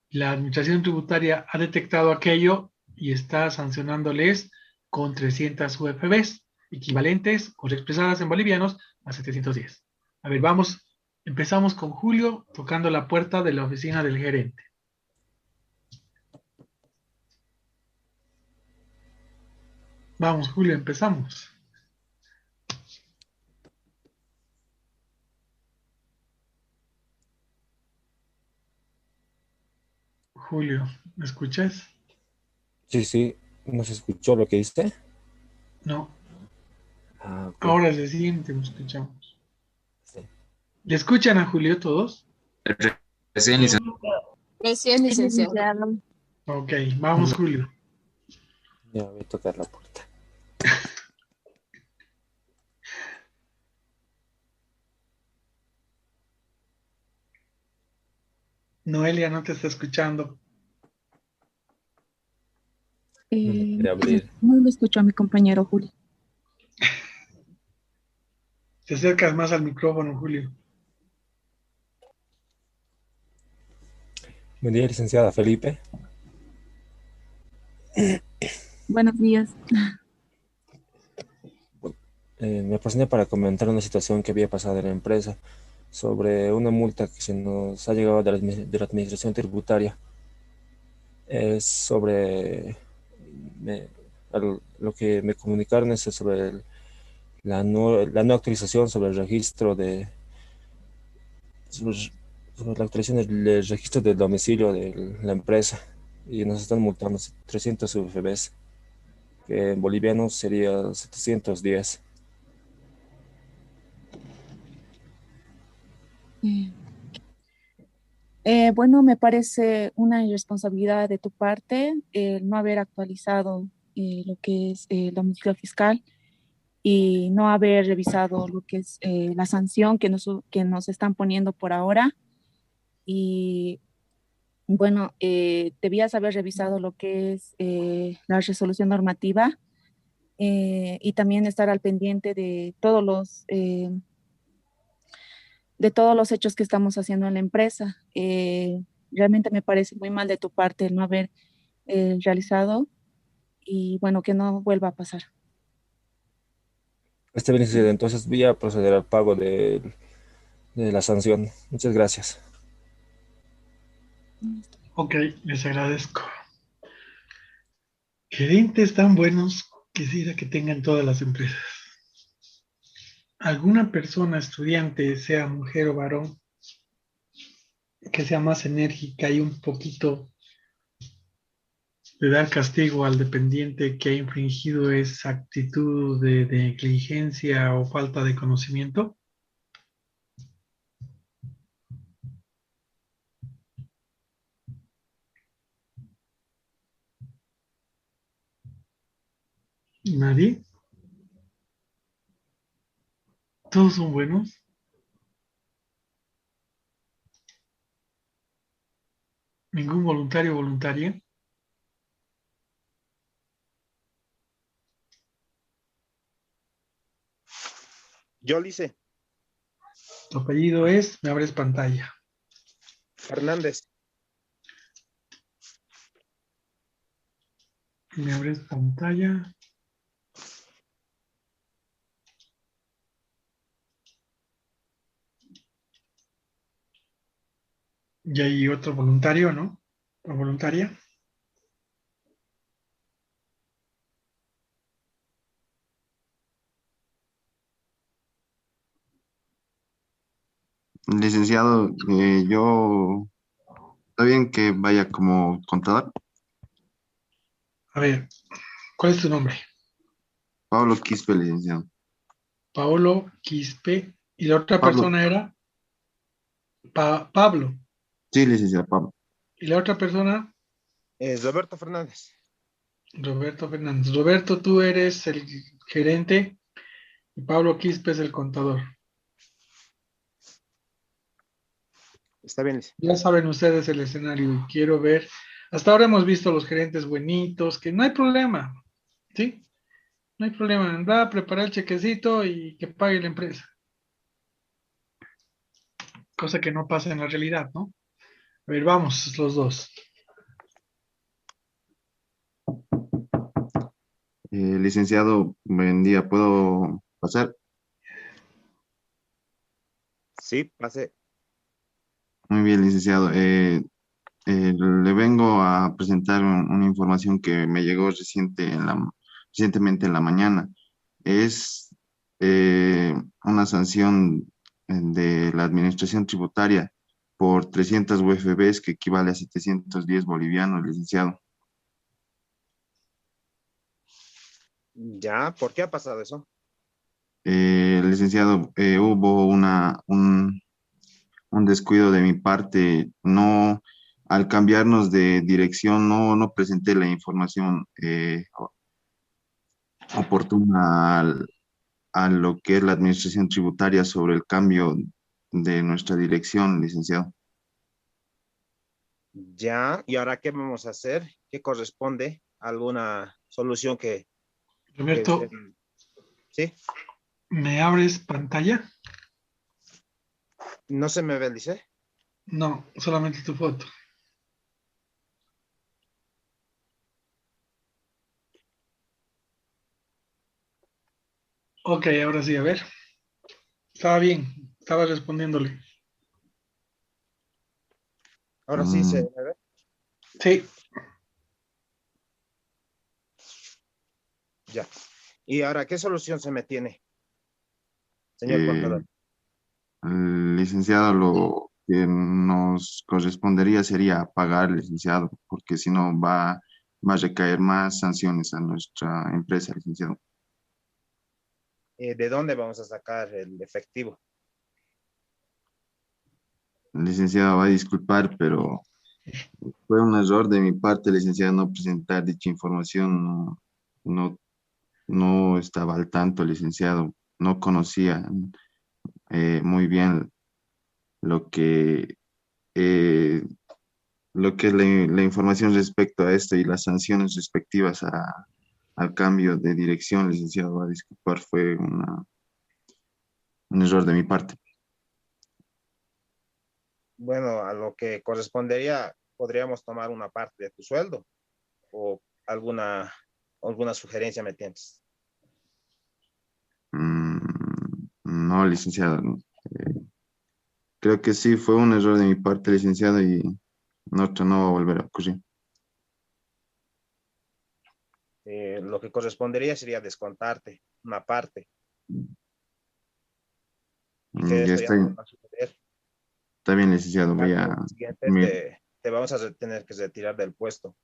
La administración tributaria ha detectado aquello y está sancionándoles con 300 UFBs, equivalentes o expresadas en bolivianos a 710. A ver, empezamos con Julio tocando la puerta de la oficina del gerente. Vamos, Julio, empezamos. Julio, ¿me escuchas? Sí, sí, ¿no se escuchó lo que hice? No, Ah, ok. ahora se siente, lo escuchamos. Sí. ¿Le escuchan a Julio todos? Recién Sí, licenciado. recién licenciado. Ok, vamos, Julio. Ya voy a tocar la puerta. Noelia no te está escuchando. De abrir. No lo escucho a mi compañero Julio. Te acercas más al micrófono, Julio. Buen día, licenciada Felipe. Buenos días. Me presenté para comentar una situación que había pasado en la empresa sobre una multa que se nos ha llegado de la administración tributaria. Es sobre lo que me comunicaron es sobre la no actualización sobre el registro sobre la actualización del registro del domicilio de la empresa, y nos están multando 300 UFBs, que en boliviano sería 710. Bueno, me parece una irresponsabilidad de tu parte el no haber actualizado lo que es el domicilio fiscal y no haber revisado lo que es la sanción que nos están poniendo por ahora. Y bueno, debías haber revisado lo que es la resolución normativa y también estar al pendiente de todos los hechos que estamos haciendo en la empresa. Realmente me parece muy mal de tu parte el no haber realizado y bueno, que no vuelva a pasar. Este beneficio, entonces voy a proceder al pago de la sanción. Muchas gracias. Ok, les agradezco. Gerentes tan buenos quisiera que tengan todas las empresas. Alguna persona, estudiante, sea mujer o varón, que sea más enérgica y un poquito de dar castigo al dependiente que ha infringido esa actitud de negligencia o falta de conocimiento. ¿Nadie? ¿Todos son buenos? ¿Ningún voluntario o voluntaria? Yo lo hice. Tu apellido es, me abres pantalla. Fernández. Me abres pantalla. Y hay otro voluntario, ¿no? ¿O voluntaria? Licenciado, yo, ¿está bien que vaya como contador? A ver, ¿cuál es tu nombre? Pablo Quispe, licenciado. Paolo Quispe. ¿Y la otra Pablo. persona era? Pablo. Sí, licenciado, Pablo. ¿Y la otra persona? Roberto Fernández. Roberto Fernández. Roberto, tú eres el gerente y Pablo Quispe es el contador. Está bien. Ya saben ustedes el escenario y quiero ver. Hasta ahora hemos visto los gerentes buenitos, que no hay problema, ¿sí? No hay problema. Anda a preparar el chequecito y que pague la empresa. Cosa que no pasa en la realidad, ¿no? A ver, vamos, los dos. Licenciado, buen día, ¿puedo pasar? Sí, pasé. Muy bien, licenciado. Le vengo a presentar una información que me llegó recientemente en la mañana. Es una sanción de la Administración Tributaria por 300 UFBs, que equivale a 710 bolivianos, licenciado. Ya, ¿por qué ha pasado eso? Licenciado, hubo un descuido de mi parte. No, al cambiarnos de dirección, no presenté la información oportuna a lo que es la administración tributaria sobre el cambio de nuestra dirección, licenciado. Ya, ¿y ahora qué vamos a hacer? ¿Qué corresponde? alguna solución que Roberto, usted- ¿sí? ¿me abres pantalla? ¿No se me ve, dice? No, solamente tu foto. Ok, ahora sí, a ver. Estaba bien, estaba respondiéndole. Ahora sí se Mm, me ve. Sí, Ya. ¿Y ahora qué solución se me tiene, señor eh, contador? licenciado, lo que nos correspondería sería pagar, licenciado, porque si no va a recaer más sanciones a nuestra empresa, licenciado. ¿De dónde vamos a sacar el efectivo? Licenciado, va a disculpar, pero fue un error de mi parte, licenciado, no presentar dicha información. No, no estaba al tanto, licenciado. No conocía muy bien lo que, eh, lo que es la información respecto a esto y las sanciones respectivas al cambio de dirección, licenciado. Va a disculpar, fue un error de mi parte. Bueno, a lo que correspondería, podríamos tomar una parte de tu sueldo o alguna sugerencia me tienes. Mm, no, licenciado. Creo que sí, fue un error de mi parte, licenciado, y no va a volver a ocurrir. Lo que correspondería sería descontarte una parte y que Ya esto ya está, no va a suceder. está bien, licenciado. En Voy cambio, a el siguiente asumir. te vamos a tener que retirar del puesto.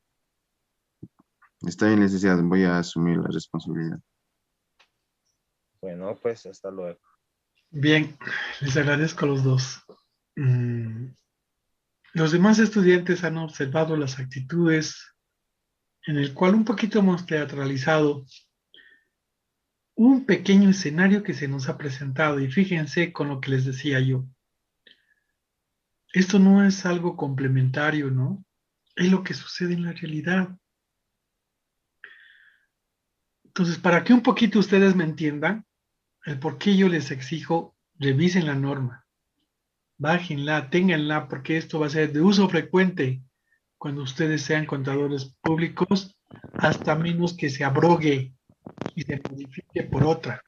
Está bien, licenciado. Voy a asumir la responsabilidad. Bueno, pues hasta luego. bien, les agradezco a los dos. Los demás estudiantes han observado las actitudes en el cual un poquito hemos teatralizado un pequeño escenario que se nos ha presentado y fíjense con lo que les decía yo. Esto no es algo complementario, ¿no? Es lo que sucede en la realidad. Entonces, para que un poquito ustedes me entiendan, el por qué yo les exijo, revisen la norma, bájenla, ténganla, porque esto va a ser de uso frecuente cuando ustedes sean contadores públicos, hasta menos que se abrogue y se modifique por otra.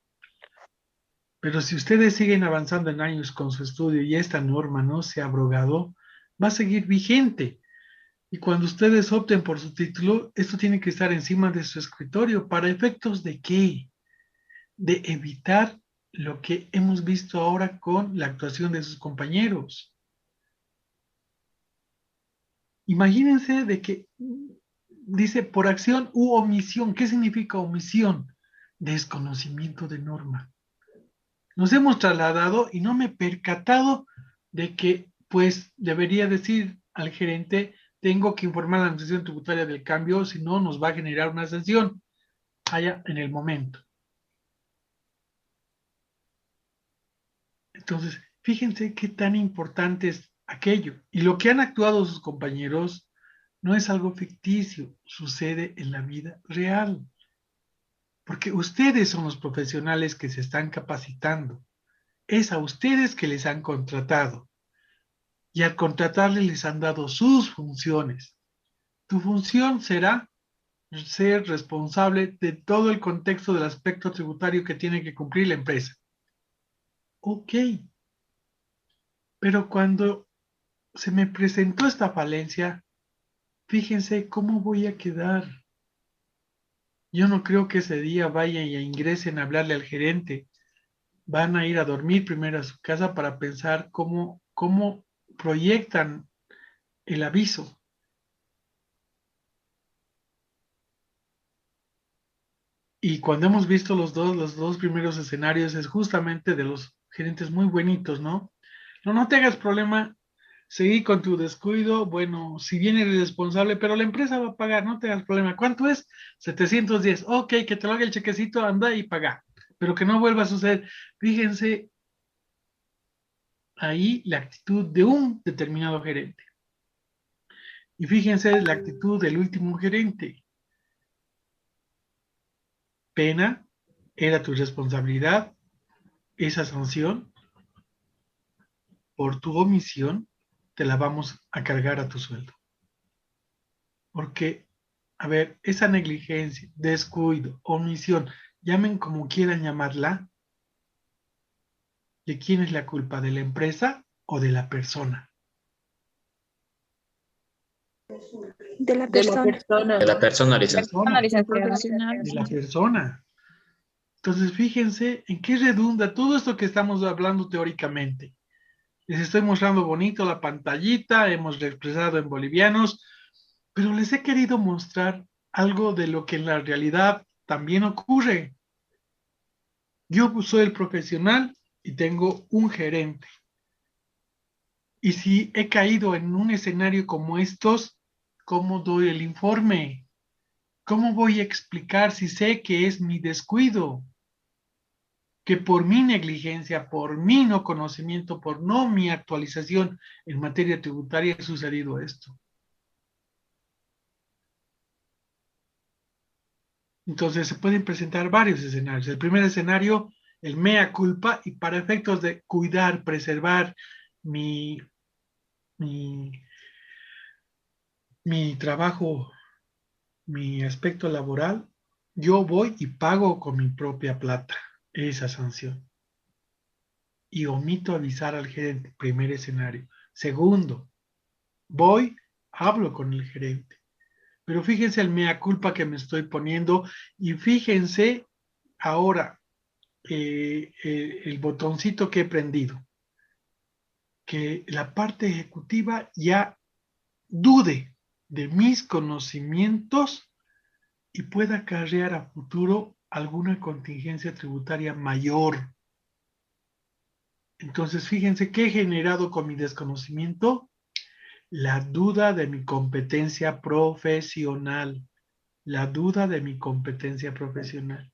Pero si ustedes siguen avanzando en años con su estudio y esta norma no se ha abrogado, va a seguir vigente. Y cuando ustedes opten por su título, esto tiene que estar encima de su escritorio. ¿Para efectos de qué? De evitar lo que hemos visto ahora con la actuación de sus compañeros. Imagínense de que dice por acción u omisión. ¿Qué significa omisión? Desconocimiento de norma. Nos hemos trasladado y no me he percatado de que, pues, debería decir al gerente, tengo que informar a la administración tributaria del cambio, si no nos va a generar una sanción allá en el momento. Entonces, fíjense qué tan importante es aquello. Y lo que han actuado sus compañeros no es algo ficticio, sucede en la vida real. Porque ustedes son los profesionales que se están capacitando. Es a ustedes que les han contratado. Y al contratarles les han dado sus funciones. Tu función será ser responsable de todo el contexto del aspecto tributario que tiene que cumplir la empresa. Ok, pero cuando se me presentó esta falencia, fíjense cómo voy a quedar. Yo no creo que ese día vayan y ingresen a hablarle al gerente. Van a ir a dormir primero a su casa para pensar cómo proyectan el aviso. Y cuando hemos visto los dos primeros escenarios es justamente de los gerentes muy buenitos, ¿no? No te hagas problema, seguí con tu descuido, bueno, si viene el responsable, pero la empresa va a pagar, no te hagas problema. ¿Cuánto es? 710. Ok, que te lo haga el chequecito, anda y paga, pero que no vuelva a suceder. Fíjense ahí la actitud de un determinado gerente. Y fíjense la actitud del último gerente. pena, era tu responsabilidad, esa sanción por tu omisión te la vamos a cargar a tu sueldo. Porque, a ver, esa negligencia, descuido, omisión, llamen como quieran llamarla, ¿de quién es la culpa? ¿De la empresa o de la persona? De la De la persona. persona. De la persona, Persona, Profesional. de la persona. Entonces, fíjense en qué redunda todo esto que estamos hablando teóricamente. Les estoy mostrando bonito la pantallita, hemos expresado en bolivianos, pero les he querido mostrar algo de lo que en la realidad también ocurre. Yo soy el profesional y tengo un gerente. Y si he caído en un escenario como estos, ¿cómo doy el informe? ¿Cómo voy a explicar si sé que es mi descuido? Que por mi negligencia, por mi no conocimiento, por no mi actualización en materia tributaria ha sucedido esto. Entonces se pueden presentar varios escenarios. El primer escenario, el mea culpa, y para efectos de cuidar, preservar mi, mi, mi trabajo, mi aspecto laboral, yo voy y pago con mi propia plata esa sanción. Y omito avisar al gerente, primer escenario. Segundo, voy, hablo con el gerente. Pero fíjense el mea culpa que me estoy poniendo y fíjense ahora el botoncito que he prendido. Que la parte ejecutiva ya dude de mis conocimientos y pueda acarrear a futuro alguna contingencia tributaria mayor. Entonces, fíjense qué he generado con mi desconocimiento, la duda de mi competencia profesional, la duda de mi competencia profesional.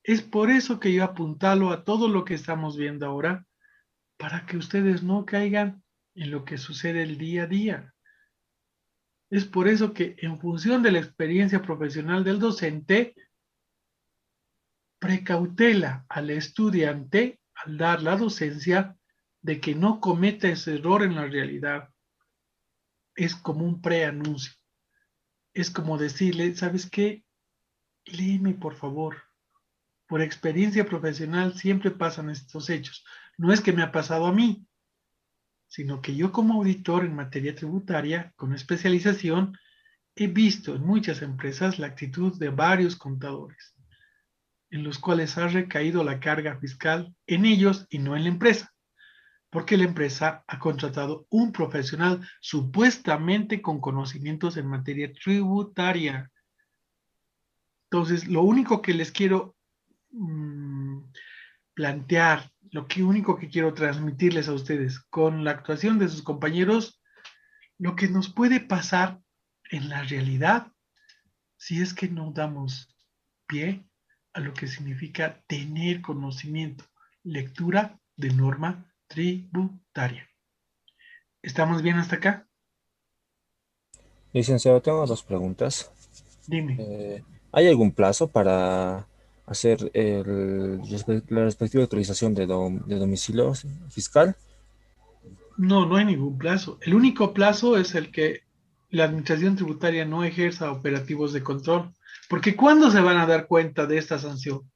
Es por eso que yo apuntalo a todo lo que estamos viendo ahora, para que ustedes no caigan en lo que sucede el día a día. Es por eso que en función de la experiencia profesional del docente, precautela al estudiante al dar la docencia de que no cometa ese error en la realidad. Es como un preanuncio. Es como decirle, ¿sabes qué? Léeme, por favor. Por experiencia profesional siempre pasan estos hechos. No es que me ha pasado a mí, sino que yo como auditor en materia tributaria, con especialización, he visto en muchas empresas la actitud de varios contadores, en los cuales ha recaído la carga fiscal en ellos y no en la empresa, porque la empresa ha contratado un profesional supuestamente con conocimientos en materia tributaria. Entonces, lo único que les quiero plantear, único que quiero transmitirles a ustedes con la actuación de sus compañeros, lo que nos puede pasar en la realidad si es que no damos pie a lo que significa tener conocimiento, lectura de norma tributaria. ¿Estamos bien hasta acá? Licenciado, tengo dos preguntas. Dime. ¿Hay algún plazo para hacer la respectiva actualización de domicilio fiscal? No, no hay ningún plazo. El único plazo es el que la administración tributaria no ejerza operativos de control. Porque ¿cuándo se van a dar cuenta de esta sanción?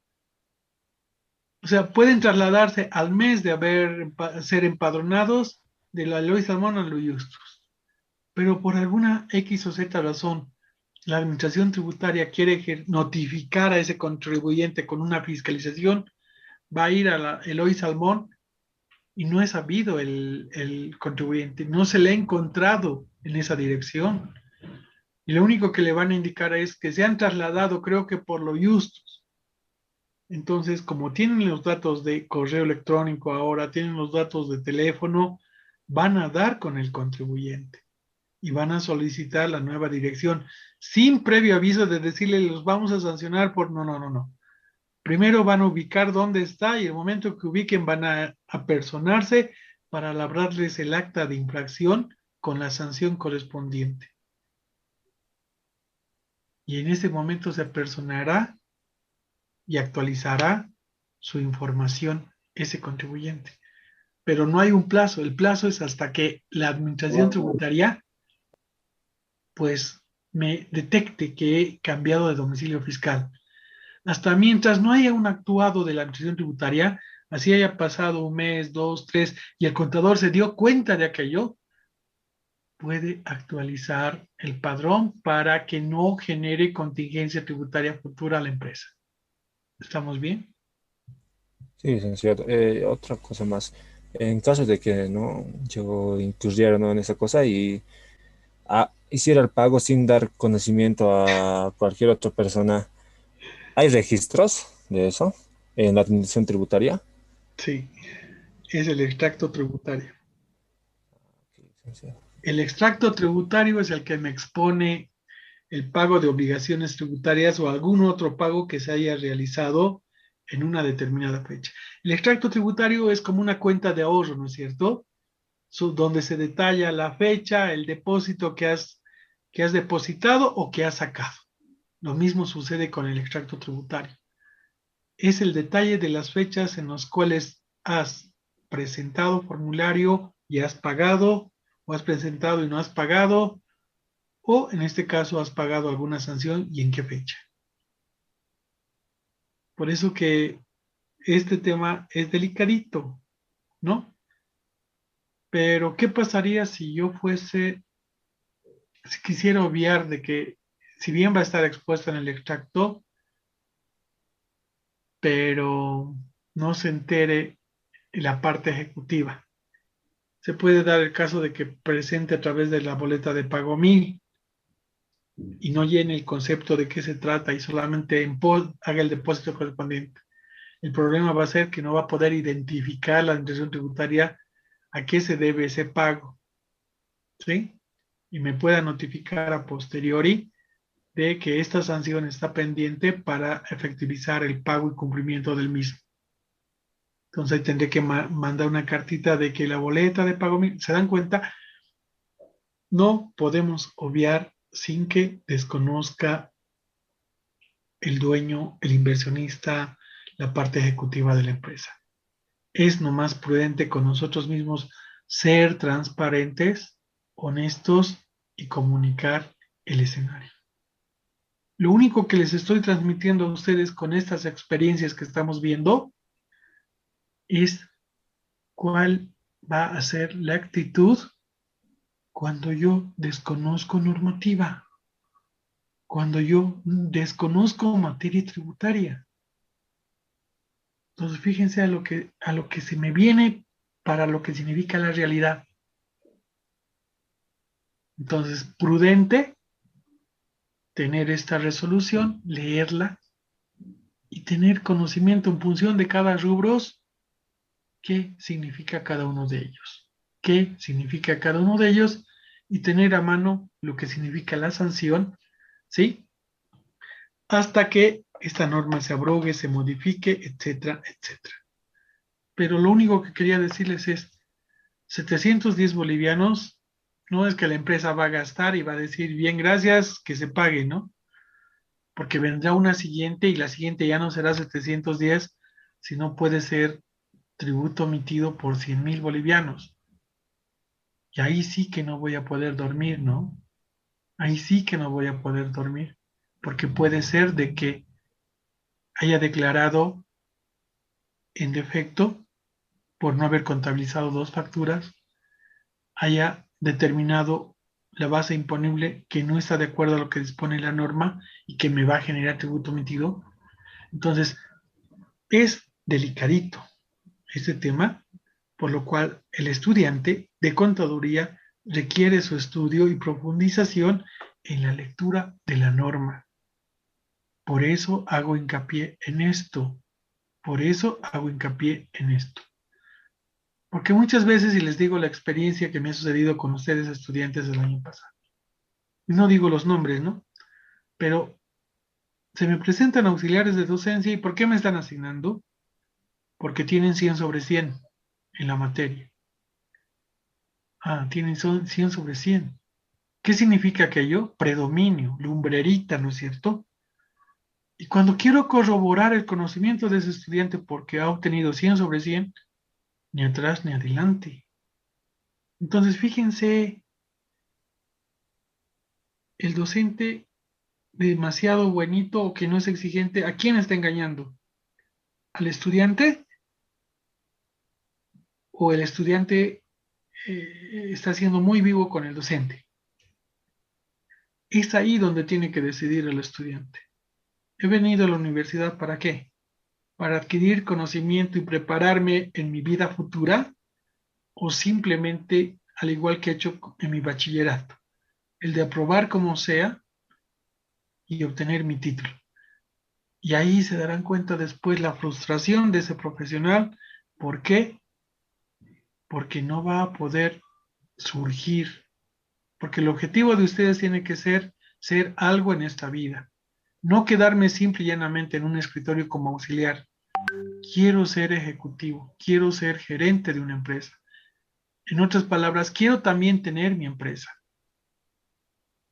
O sea, pueden trasladarse al mes de ser empadronados de la Eloy Salmón a los Justus. Pero por alguna X o Z razón, la administración tributaria quiere notificar a ese contribuyente con una fiscalización, va a ir a la Eloy Salmón y no es sabido el contribuyente, no se le ha encontrado en esa dirección. Y lo único que le van a indicar es que se han trasladado, creo que por lo Justus. Entonces, como tienen los datos de correo electrónico ahora, tienen los datos de teléfono, van a dar con el contribuyente y van a solicitar la nueva dirección sin previo aviso de decirle los vamos a sancionar por no. Primero van a ubicar dónde está y el momento que ubiquen van a apersonarse para labrarles el acta de infracción con la sanción correspondiente. Y en ese momento se apersonará y actualizará su información ese contribuyente. Pero no hay un plazo. El plazo es hasta que la administración tributaria pues me detecte que he cambiado de domicilio fiscal. Hasta mientras no haya un actuado de la administración tributaria, así haya pasado un mes, dos, tres, y el contador se dio cuenta de aquello, puede actualizar el padrón para que no genere contingencia tributaria futura a la empresa. ¿Estamos bien? Sí, licenciado. Otra cosa más. En caso de que no yo incurriera, ¿no?, en esa cosa y hiciera el pago sin dar conocimiento a cualquier otra persona, ¿hay registros de eso en la administración tributaria? Sí, es el extracto tributario. Licenciado. El extracto tributario es el que me expone el pago de obligaciones tributarias o algún otro pago que se haya realizado en una determinada fecha. El extracto tributario es como una cuenta de ahorro, ¿no es cierto? Donde se detalla la fecha, el depósito que has depositado o que has sacado. Lo mismo sucede con el extracto tributario. Es el detalle de las fechas en las cuales has presentado formulario y has pagado, o has presentado y no has pagado, o en este caso has pagado alguna sanción y en qué fecha. Por eso que este tema es delicadito, ¿no? Pero ¿qué pasaría si yo si quisiera obviar de que si bien va a estar expuesto en el extracto, pero no se entere en la parte ejecutiva? Se puede dar el caso de que presente a través de la boleta de pago 1000 y no llene el concepto de qué se trata y solamente haga el depósito correspondiente. El problema va a ser que no va a poder identificar la administración tributaria a qué se debe ese pago, ¿sí? Y me pueda notificar a posteriori de que esta sanción está pendiente para efectivizar el pago y cumplimiento del mismo. Entonces tendré que mandar una cartita de que la boleta de pago, ¿se dan cuenta? No podemos obviar sin que desconozca el dueño, el inversionista, la parte ejecutiva de la empresa. Es nomás prudente con nosotros mismos ser transparentes, honestos y comunicar el escenario. Lo único que les estoy transmitiendo a ustedes con estas experiencias que estamos viendo es cuál va a ser la actitud cuando yo desconozco normativa, cuando yo desconozco materia tributaria. Entonces, fíjense a lo que se me viene para lo que significa la realidad. Entonces, prudente tener esta resolución, leerla y tener conocimiento en función de cada rubro, qué significa cada uno de ellos. Qué significa cada uno de ellos y tener a mano lo que significa la sanción, ¿sí? Hasta que esta norma se abrogue, se modifique, etcétera, etcétera. Pero lo único que quería decirles es, 710 bolivianos, no es que la empresa va a gastar y va a decir, bien, gracias, que se pague, ¿no? Porque vendrá una siguiente y la siguiente ya no será 710, sino puede ser tributo emitido por 100,000 bolivianos. Y ahí sí que no voy a poder dormir, ¿no? Ahí sí que no voy a poder dormir, porque puede ser de que haya declarado en defecto por no haber contabilizado dos facturas, haya determinado la base imponible que no está de acuerdo a lo que dispone la norma y que me va a generar tributo emitido. Entonces, es delicadito este tema, por lo cual el estudiante de contaduría requiere su estudio y profundización en la lectura de la norma. Por eso hago hincapié en esto. Por eso hago hincapié en esto. Porque muchas veces, y les digo la experiencia que me ha sucedido con ustedes, estudiantes del año pasado, no digo los nombres, ¿no? Pero se me presentan auxiliares de docencia, ¿y por qué me están asignando? Porque tienen 100 sobre 100 en la materia. Ah, tienen 100 sobre 100. ¿Qué significa aquello? Predominio, lumbrerita, ¿no es cierto? Y cuando quiero corroborar el conocimiento de ese estudiante porque ha obtenido 100 sobre 100, ni atrás ni adelante. Entonces, fíjense, el docente demasiado buenito o que no es exigente, ¿a quién está engañando? ¿Al estudiante? ¿O el estudiante está siendo muy vivo con el docente? Es ahí donde tiene que decidir el estudiante. He venido a la universidad ¿para qué? Para adquirir conocimiento y prepararme en mi vida futura, o simplemente, al igual que he hecho en mi bachillerato, el de aprobar como sea y obtener mi título. Y ahí se darán cuenta después la frustración de ese profesional. ¿Por qué? Porque no va a poder surgir. Porque el objetivo de ustedes tiene que ser algo en esta vida. No quedarme simple y llanamente en un escritorio como auxiliar. Quiero ser ejecutivo, quiero ser gerente de una empresa. En otras palabras, quiero también tener mi empresa.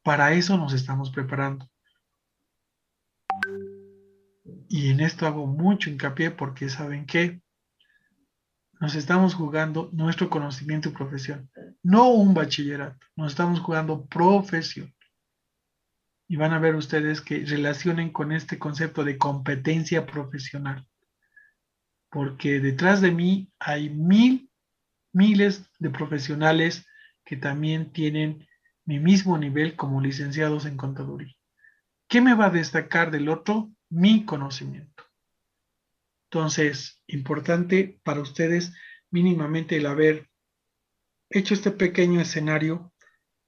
Para eso nos estamos preparando. Y en esto hago mucho hincapié porque ¿saben qué? Nos estamos jugando nuestro conocimiento y profesión. No un bachillerato, nos estamos jugando profesión. Y van a ver ustedes que relacionen con este concepto de competencia profesional. Porque detrás de mí hay miles de profesionales que también tienen mi mismo nivel como licenciados en contaduría. ¿Qué me va a destacar del otro? Mi conocimiento. Entonces, importante para ustedes mínimamente el haber hecho este pequeño escenario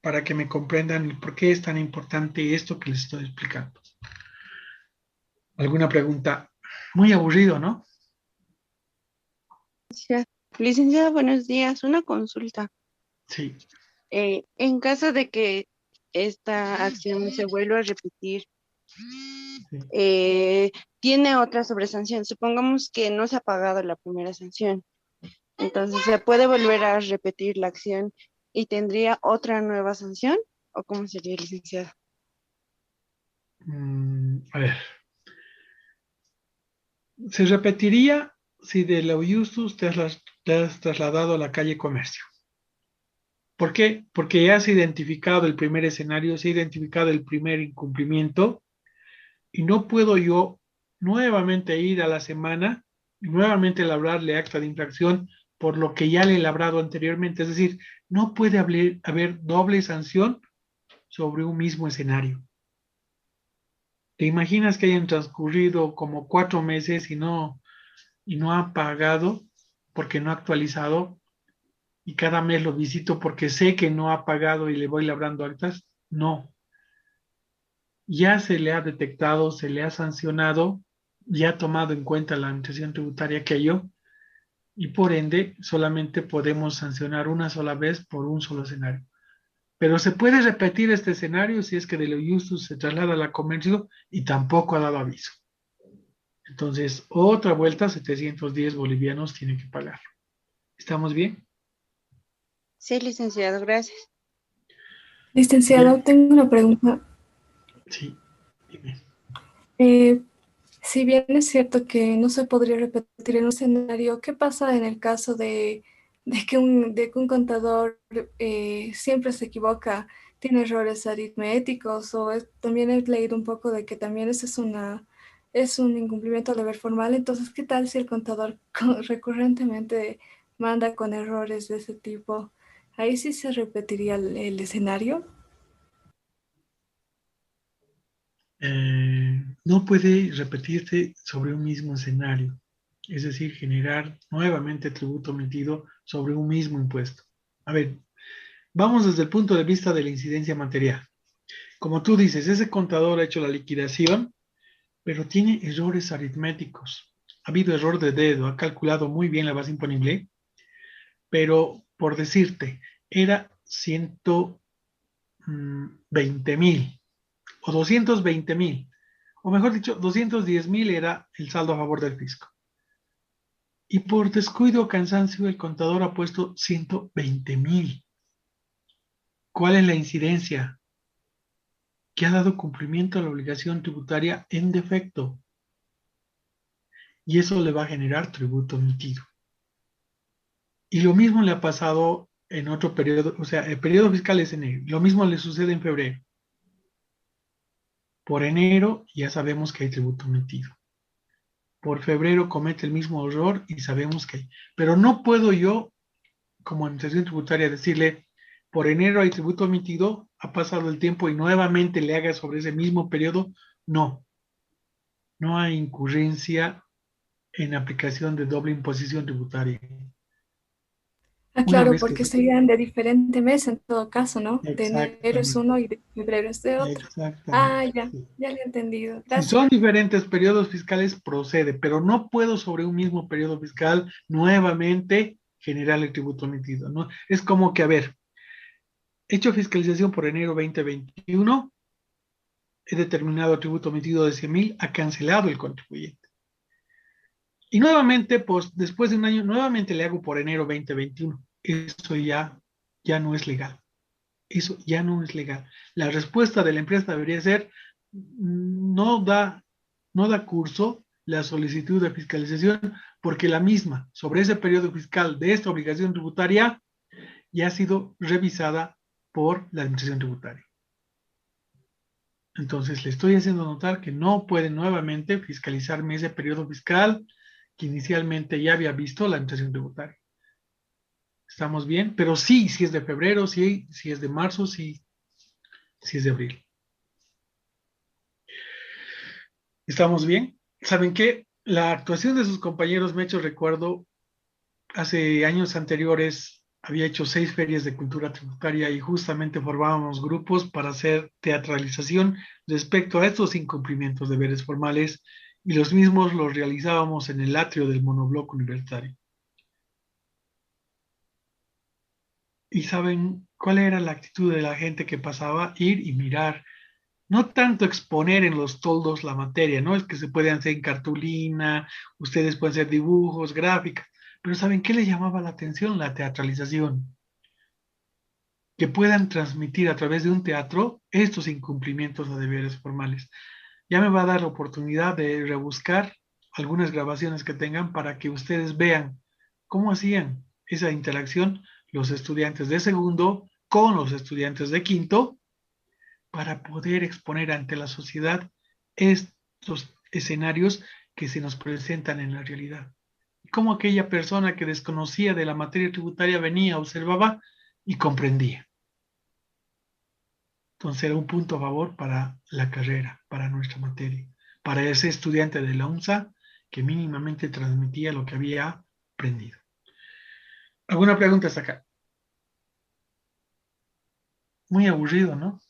para que me comprendan el por qué es tan importante esto que les estoy explicando. ¿Alguna pregunta? Muy aburrido, ¿no? Licenciada, buenos días. Una consulta. Sí. En caso de que esta acción se vuelva a repetir, tiene otra sobresanción. Supongamos que no se ha pagado la primera sanción. Entonces, ¿se puede volver a repetir la acción y tendría otra nueva sanción? ¿O cómo sería, licenciada? A ver. Se repetiría si de la Iustus te has trasladado a la calle Comercio. ¿Por qué? Porque ya se ha identificado el primer escenario, se ha identificado el primer incumplimiento y no puedo yo nuevamente ir a la semana y nuevamente labrarle acta de infracción por lo que ya le he labrado anteriormente. Es decir, no puede haber doble sanción sobre un mismo escenario. ¿Te imaginas que hayan transcurrido como 4 meses y no ha pagado porque no ha actualizado? Y cada mes lo visito porque sé que no ha pagado y le voy labrando actas. No. Ya se le ha detectado, se le ha sancionado, ya ha tomado en cuenta la administración tributaria que yo, y por ende solamente podemos sancionar una sola vez por un solo escenario. Pero se puede repetir este escenario si es que de lo justus se traslada a la comercio y tampoco ha dado aviso. Entonces, otra vuelta, 710 bolivianos tiene que pagar. ¿Estamos bien? Sí, licenciado, gracias. Licenciado, tengo una pregunta. Sí, dime. Si bien es cierto que no se podría repetir en un escenario, ¿qué pasa en el caso de que un contador siempre se equivoca, tiene errores aritméticos también he leído un poco de que también eso es un incumplimiento al deber formal? Entonces, ¿qué tal si el contador recurrentemente manda con errores de ese tipo? ¿Ahí sí se repetiría el escenario? No puede repetirse sobre un mismo escenario, es decir, generar nuevamente tributo emitido sobre un mismo impuesto. A ver, vamos desde el punto de vista de la incidencia material. Como tú dices, ese contador ha hecho la liquidación, pero tiene errores aritméticos. Ha habido error de dedo, ha calculado muy bien la base imponible, pero por decirte, era 120,000 o 220,000, o mejor dicho, 210,000 era el saldo a favor del fisco. Y por descuido o cansancio, el contador ha puesto 120,000. ¿Cuál es la incidencia? que ha dado cumplimiento a la obligación tributaria en defecto. Y eso le va a generar tributo omitido. Y lo mismo le ha pasado en otro periodo, o sea, el periodo fiscal es enero. Lo mismo le sucede en febrero. Por enero ya sabemos que hay tributo omitido. Por febrero comete el mismo error y sabemos que hay. Pero no puedo yo, como administración tributaria, decirle, por enero hay tributo omitido, ha pasado el tiempo y nuevamente le haga sobre ese mismo periodo. No. No hay incurrencia en aplicación de doble imposición tributaria. Ah, Una claro, vez que... porque serían de diferente mes en todo caso, ¿no? De enero es Exactamente. uno y de febrero es de otro. Ah, Exactamente. ya lo he entendido. Si Gracias. son diferentes periodos fiscales, procede, pero no puedo sobre un mismo periodo fiscal nuevamente generar el tributo omitido, ¿no? Es como que, a ver, he hecho fiscalización por enero 2021, he determinado tributo omitido de 100,000, ha cancelado el contribuyente. Y nuevamente, pues después de un año, nuevamente le hago por enero 2021. Eso ya no es legal. Eso ya no es legal. La respuesta de la empresa debería ser, no da curso la solicitud de fiscalización porque la misma, sobre ese periodo fiscal de esta obligación tributaria, ya ha sido revisada por la administración tributaria. Entonces le estoy haciendo notar que no puede nuevamente fiscalizarme ese periodo fiscal que inicialmente ya había visto la administración tributaria. ¿Estamos bien? Pero sí, si es de febrero, sí, si es de marzo, sí, si es de abril. ¿Estamos bien? ¿Saben qué? La actuación de sus compañeros me ha hecho recuerdo, hace años anteriores había hecho 6 ferias de cultura tributaria y justamente formábamos grupos para hacer teatralización respecto a estos incumplimientos de deberes formales y los mismos los realizábamos en el atrio del monobloc universitario. ¿Y saben cuál era la actitud de la gente que pasaba? Ir y mirar. No tanto exponer en los toldos la materia, ¿no? Es que se pueden hacer en cartulina, ustedes pueden hacer dibujos, gráficas, pero ¿saben qué les llamaba la atención? La teatralización. Que puedan transmitir a través de un teatro estos incumplimientos a deberes formales. Ya me va a dar la oportunidad de rebuscar algunas grabaciones que tengan para que ustedes vean cómo hacían esa interacción los estudiantes de segundo con los estudiantes de quinto para poder exponer ante la sociedad estos escenarios que se nos presentan en la realidad. Como aquella persona que desconocía de la materia tributaria venía, observaba y comprendía. Entonces era un punto a favor para la carrera, para nuestra materia, para ese estudiante de la UNSA que mínimamente transmitía lo que había aprendido. ¿Alguna pregunta hasta acá? Muy aburrido, ¿no?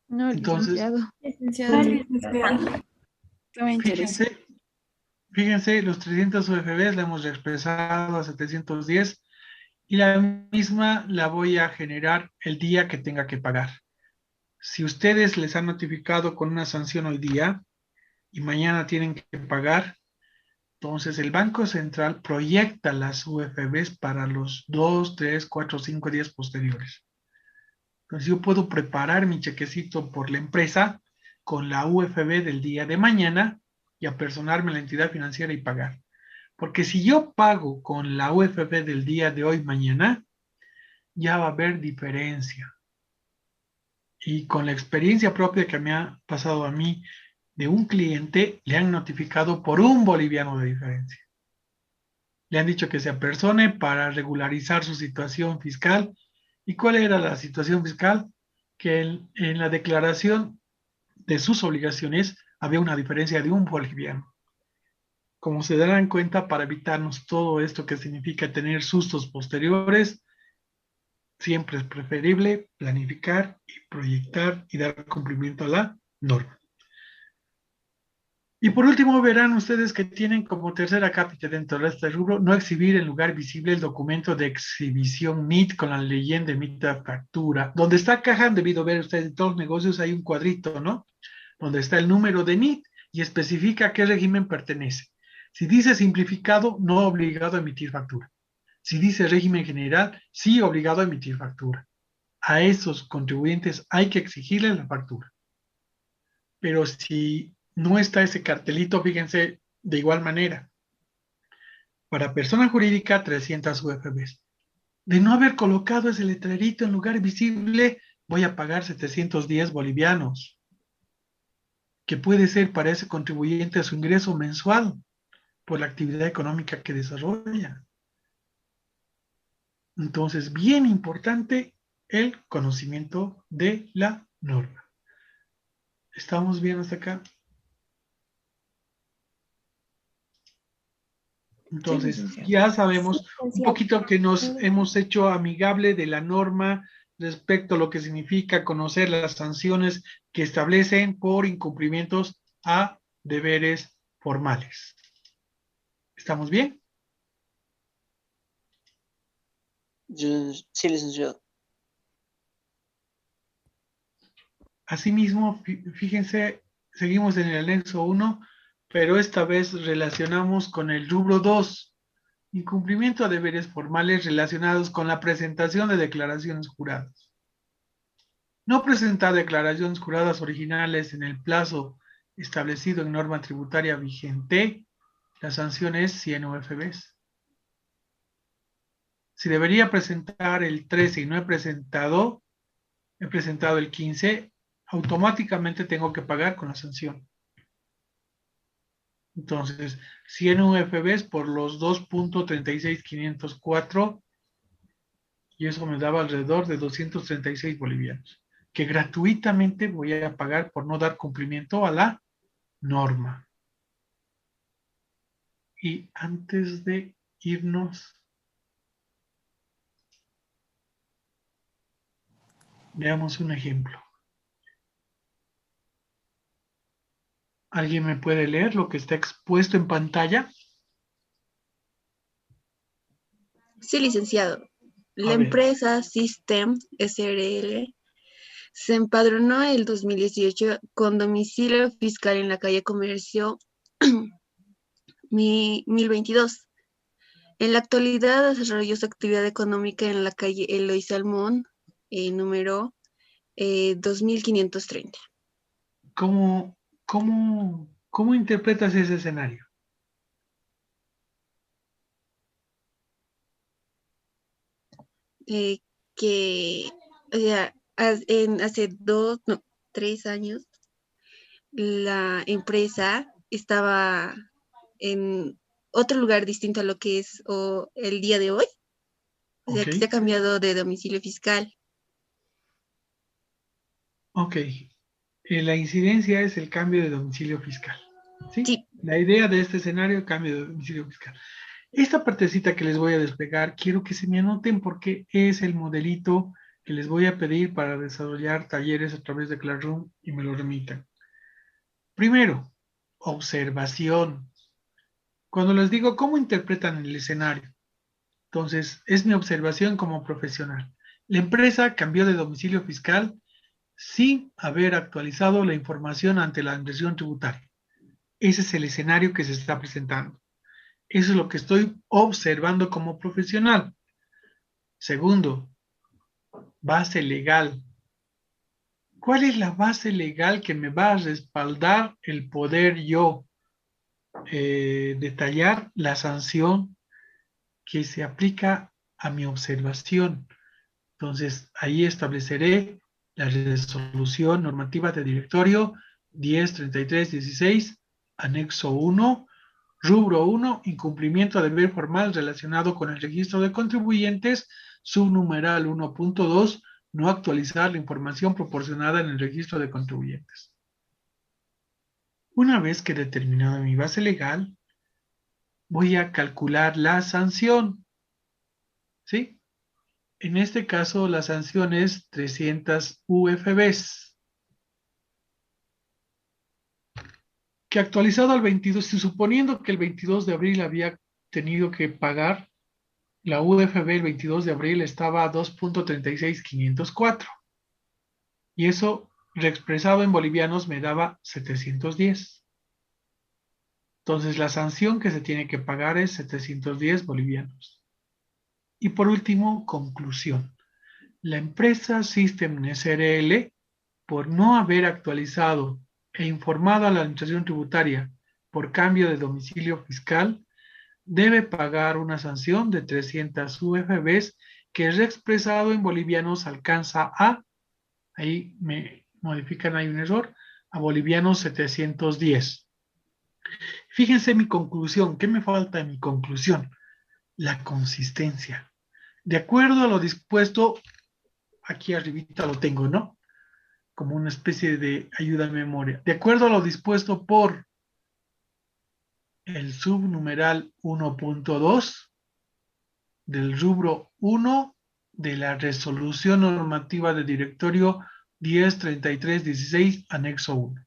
No, Entonces, licenciado. Fíjense, los 300 UFBs la hemos expresado a 710 y la misma la voy a generar el día que tenga que pagar. Si ustedes les han notificado con una sanción hoy día y mañana tienen que pagar, entonces el Banco Central proyecta las UFBs para los 2, 3, 4, 5 días posteriores. Entonces yo puedo preparar mi chequecito por la empresa con la UFB del día de mañana y apersonarme a la entidad financiera y pagar. Porque si yo pago con la UFB del día de hoy, mañana, ya va a haber diferencia. Y con la experiencia propia que me ha pasado a mí de un cliente, le han notificado por 1 boliviano de diferencia. Le han dicho que se apersone para regularizar su situación fiscal. ¿Y cuál era la situación fiscal? Que en la declaración de sus obligaciones había una diferencia de 1 boliviano. Como se darán cuenta, para evitarnos todo esto que significa tener sustos posteriores, siempre es preferible planificar y proyectar y dar cumplimiento a la norma. Y por último, verán ustedes que tienen como tercera cápita dentro de este rubro, no exhibir en lugar visible el documento de exhibición NIT con la leyenda emita factura. Donde está caja, han debido ver ustedes en todos los negocios, hay un cuadrito, ¿no? Donde está el número de NIT y especifica a qué régimen pertenece. Si dice simplificado, no obligado a emitir factura. Si dice régimen general, sí obligado a emitir factura. a esos contribuyentes hay que exigirles la factura. Pero si no está ese cartelito, fíjense, de igual manera. Para persona jurídica, 300 UFBs. De no haber colocado ese letrerito en lugar visible, voy a pagar 710 bolivianos, que puede ser para ese contribuyente su ingreso mensual por la actividad económica que desarrolla. Entonces, bien importante el conocimiento de la norma. ¿Estamos bien hasta acá? Entonces, ya sabemos un poquito que nos hemos hecho amigable de la norma respecto a lo que significa conocer las sanciones que establecen por incumplimientos a deberes formales. ¿Estamos bien? Sí, licenciado. Asimismo, fíjense, seguimos en el anexo 1, pero esta vez relacionamos con el rubro 2, incumplimiento a deberes formales relacionados con la presentación de declaraciones juradas. No presentar declaraciones juradas originales en el plazo establecido en norma tributaria vigente, la sanción es 100 UFBs. Si debería presentar el 13 y no he presentado el 15, automáticamente tengo que pagar con la sanción. Entonces, 100 UFBs por los 2.36504, y eso me daba alrededor de 236 bolivianos, que gratuitamente voy a pagar por no dar cumplimiento a la norma. Y antes de irnos, veamos un ejemplo. ¿Alguien me puede leer lo que está expuesto en pantalla? Sí, licenciado. La empresa System SRL se empadronó el 2018 con domicilio fiscal en la calle Comercio 1022. En la actualidad desarrolló su actividad económica en la calle Eloy Salmón, número 2530. ¿Cómo interpretas ese escenario? Que hace 3 años la empresa estaba en otro lugar distinto a lo que es el día de hoy. O sea, que se ha cambiado de domicilio fiscal. Ok. La incidencia es el cambio de domicilio fiscal. ¿Sí? La idea de este escenario es el cambio de domicilio fiscal. Esta partecita que les voy a desplegar, quiero que se me anoten porque es el modelito que les voy a pedir para desarrollar talleres a través de Classroom y me lo remitan. Primero, observación. Cuando les digo cómo interpretan el escenario, entonces es mi observación como profesional. La empresa cambió de domicilio fiscal sin haber actualizado la información ante la administración tributaria. Ese es el escenario que se está presentando. Eso es lo que estoy observando como profesional. Segundo, base legal. ¿Cuál es la base legal que me va a respaldar el poder yo detallar la sanción que se aplica a mi observación? Entonces, ahí estableceré la resolución normativa de directorio 103316, anexo 1, rubro 1, incumplimiento de deber formal relacionado con el registro de contribuyentes, subnumeral 1.2, no actualizar la información proporcionada en el registro de contribuyentes. Una vez que he determinado mi base legal, voy a calcular la sanción. ¿Sí? En este caso, la sanción es 300 UFBs. Que actualizado al 22, suponiendo que el 22 de abril había tenido que pagar, la UFB el 22 de abril estaba a 2.36504. Y eso, reexpresado en bolivianos, me daba 710. Entonces, la sanción que se tiene que pagar es 710 bolivianos. Y por último, conclusión. La empresa System SRL, por no haber actualizado e informado a la Administración Tributaria por cambio de domicilio fiscal, debe pagar una sanción de 300 UFBs que reexpresado en bolivianos alcanza a, ahí me modifican, hay un error, a bolivianos 710. Fíjense mi conclusión. ¿Qué me falta en mi conclusión? La consistencia. De acuerdo a lo dispuesto, aquí arribita lo tengo, ¿no? Como una especie de ayuda a memoria. De acuerdo a lo dispuesto por el subnumeral 1.2 del rubro 1 de la resolución normativa de directorio 103316, anexo 1.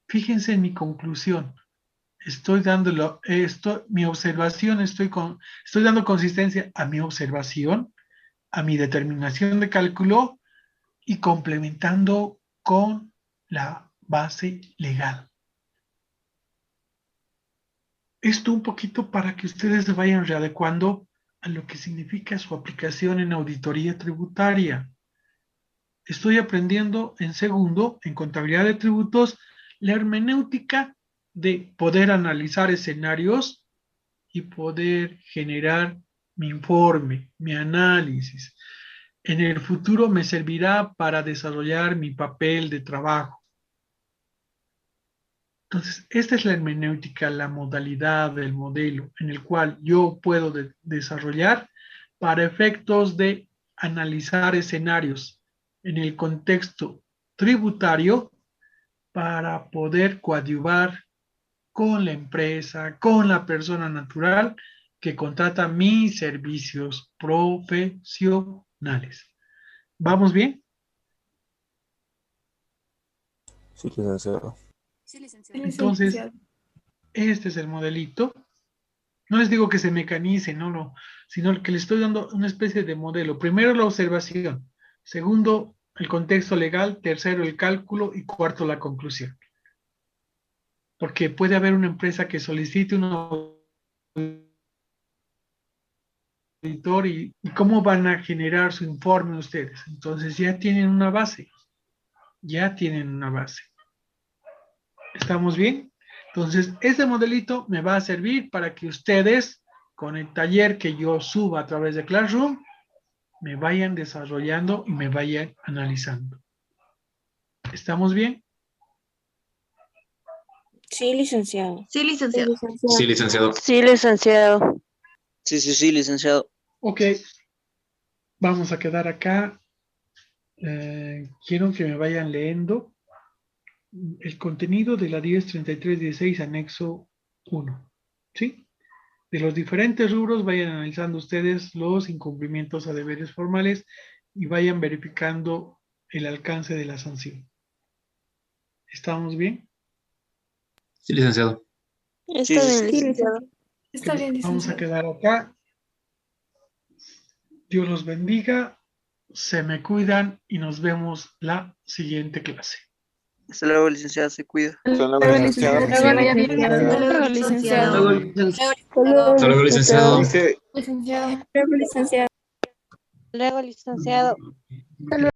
Fíjense en mi conclusión. Estoy dándolo, mi observación, estoy dando consistencia a mi observación, a mi determinación de cálculo y complementando con la base legal. Esto un poquito para que ustedes se vayan readecuando a lo que significa su aplicación en auditoría tributaria. Estoy aprendiendo en segundo, en contabilidad de tributos, la hermenéutica de poder analizar escenarios y poder generar mi informe, mi análisis. En el futuro me servirá para desarrollar mi papel de trabajo. Entonces, esta es la hermenéutica, la modalidad del modelo en el cual yo puedo desarrollar para efectos de analizar escenarios en el contexto tributario para poder coadyuvar con la empresa, con la persona natural que contrata mis servicios profesionales. ¿Vamos bien? Sí, licenciado. Sí, licenciado. Entonces, este es el modelito. No les digo que se mecanice, no, sino que les estoy dando una especie de modelo. Primero, la observación. Segundo, el contexto legal. Tercero, el cálculo. Y cuarto, la conclusión. Porque puede haber una empresa que solicite un auditor y cómo van a generar su informe ustedes. Entonces ya tienen una base. Ya tienen una base. ¿Estamos bien? Entonces, este modelito me va a servir para que ustedes, con el taller que yo suba a través de Classroom, me vayan desarrollando y me vayan analizando. ¿Estamos bien? Sí, licenciado. Sí, licenciado. Sí, licenciado. Sí, licenciado. Sí, licenciado. Ok. Vamos a quedar acá. Quiero que me vayan leyendo el contenido de la 103316 anexo 1, ¿sí? De los diferentes rubros vayan analizando ustedes los incumplimientos a deberes formales y vayan verificando el alcance de la sanción. ¿Estamos bien? Sí, licenciado. Está bien, licenciado. Está bien, licenciado. Vamos a quedar acá. Dios los bendiga, se me cuidan y nos vemos la siguiente clase. Hasta luego, licenciado, se cuida. Hasta luego, licenciado. Hasta luego, licenciado. Hasta luego, licenciado. Licenciado. Luego, licenciado.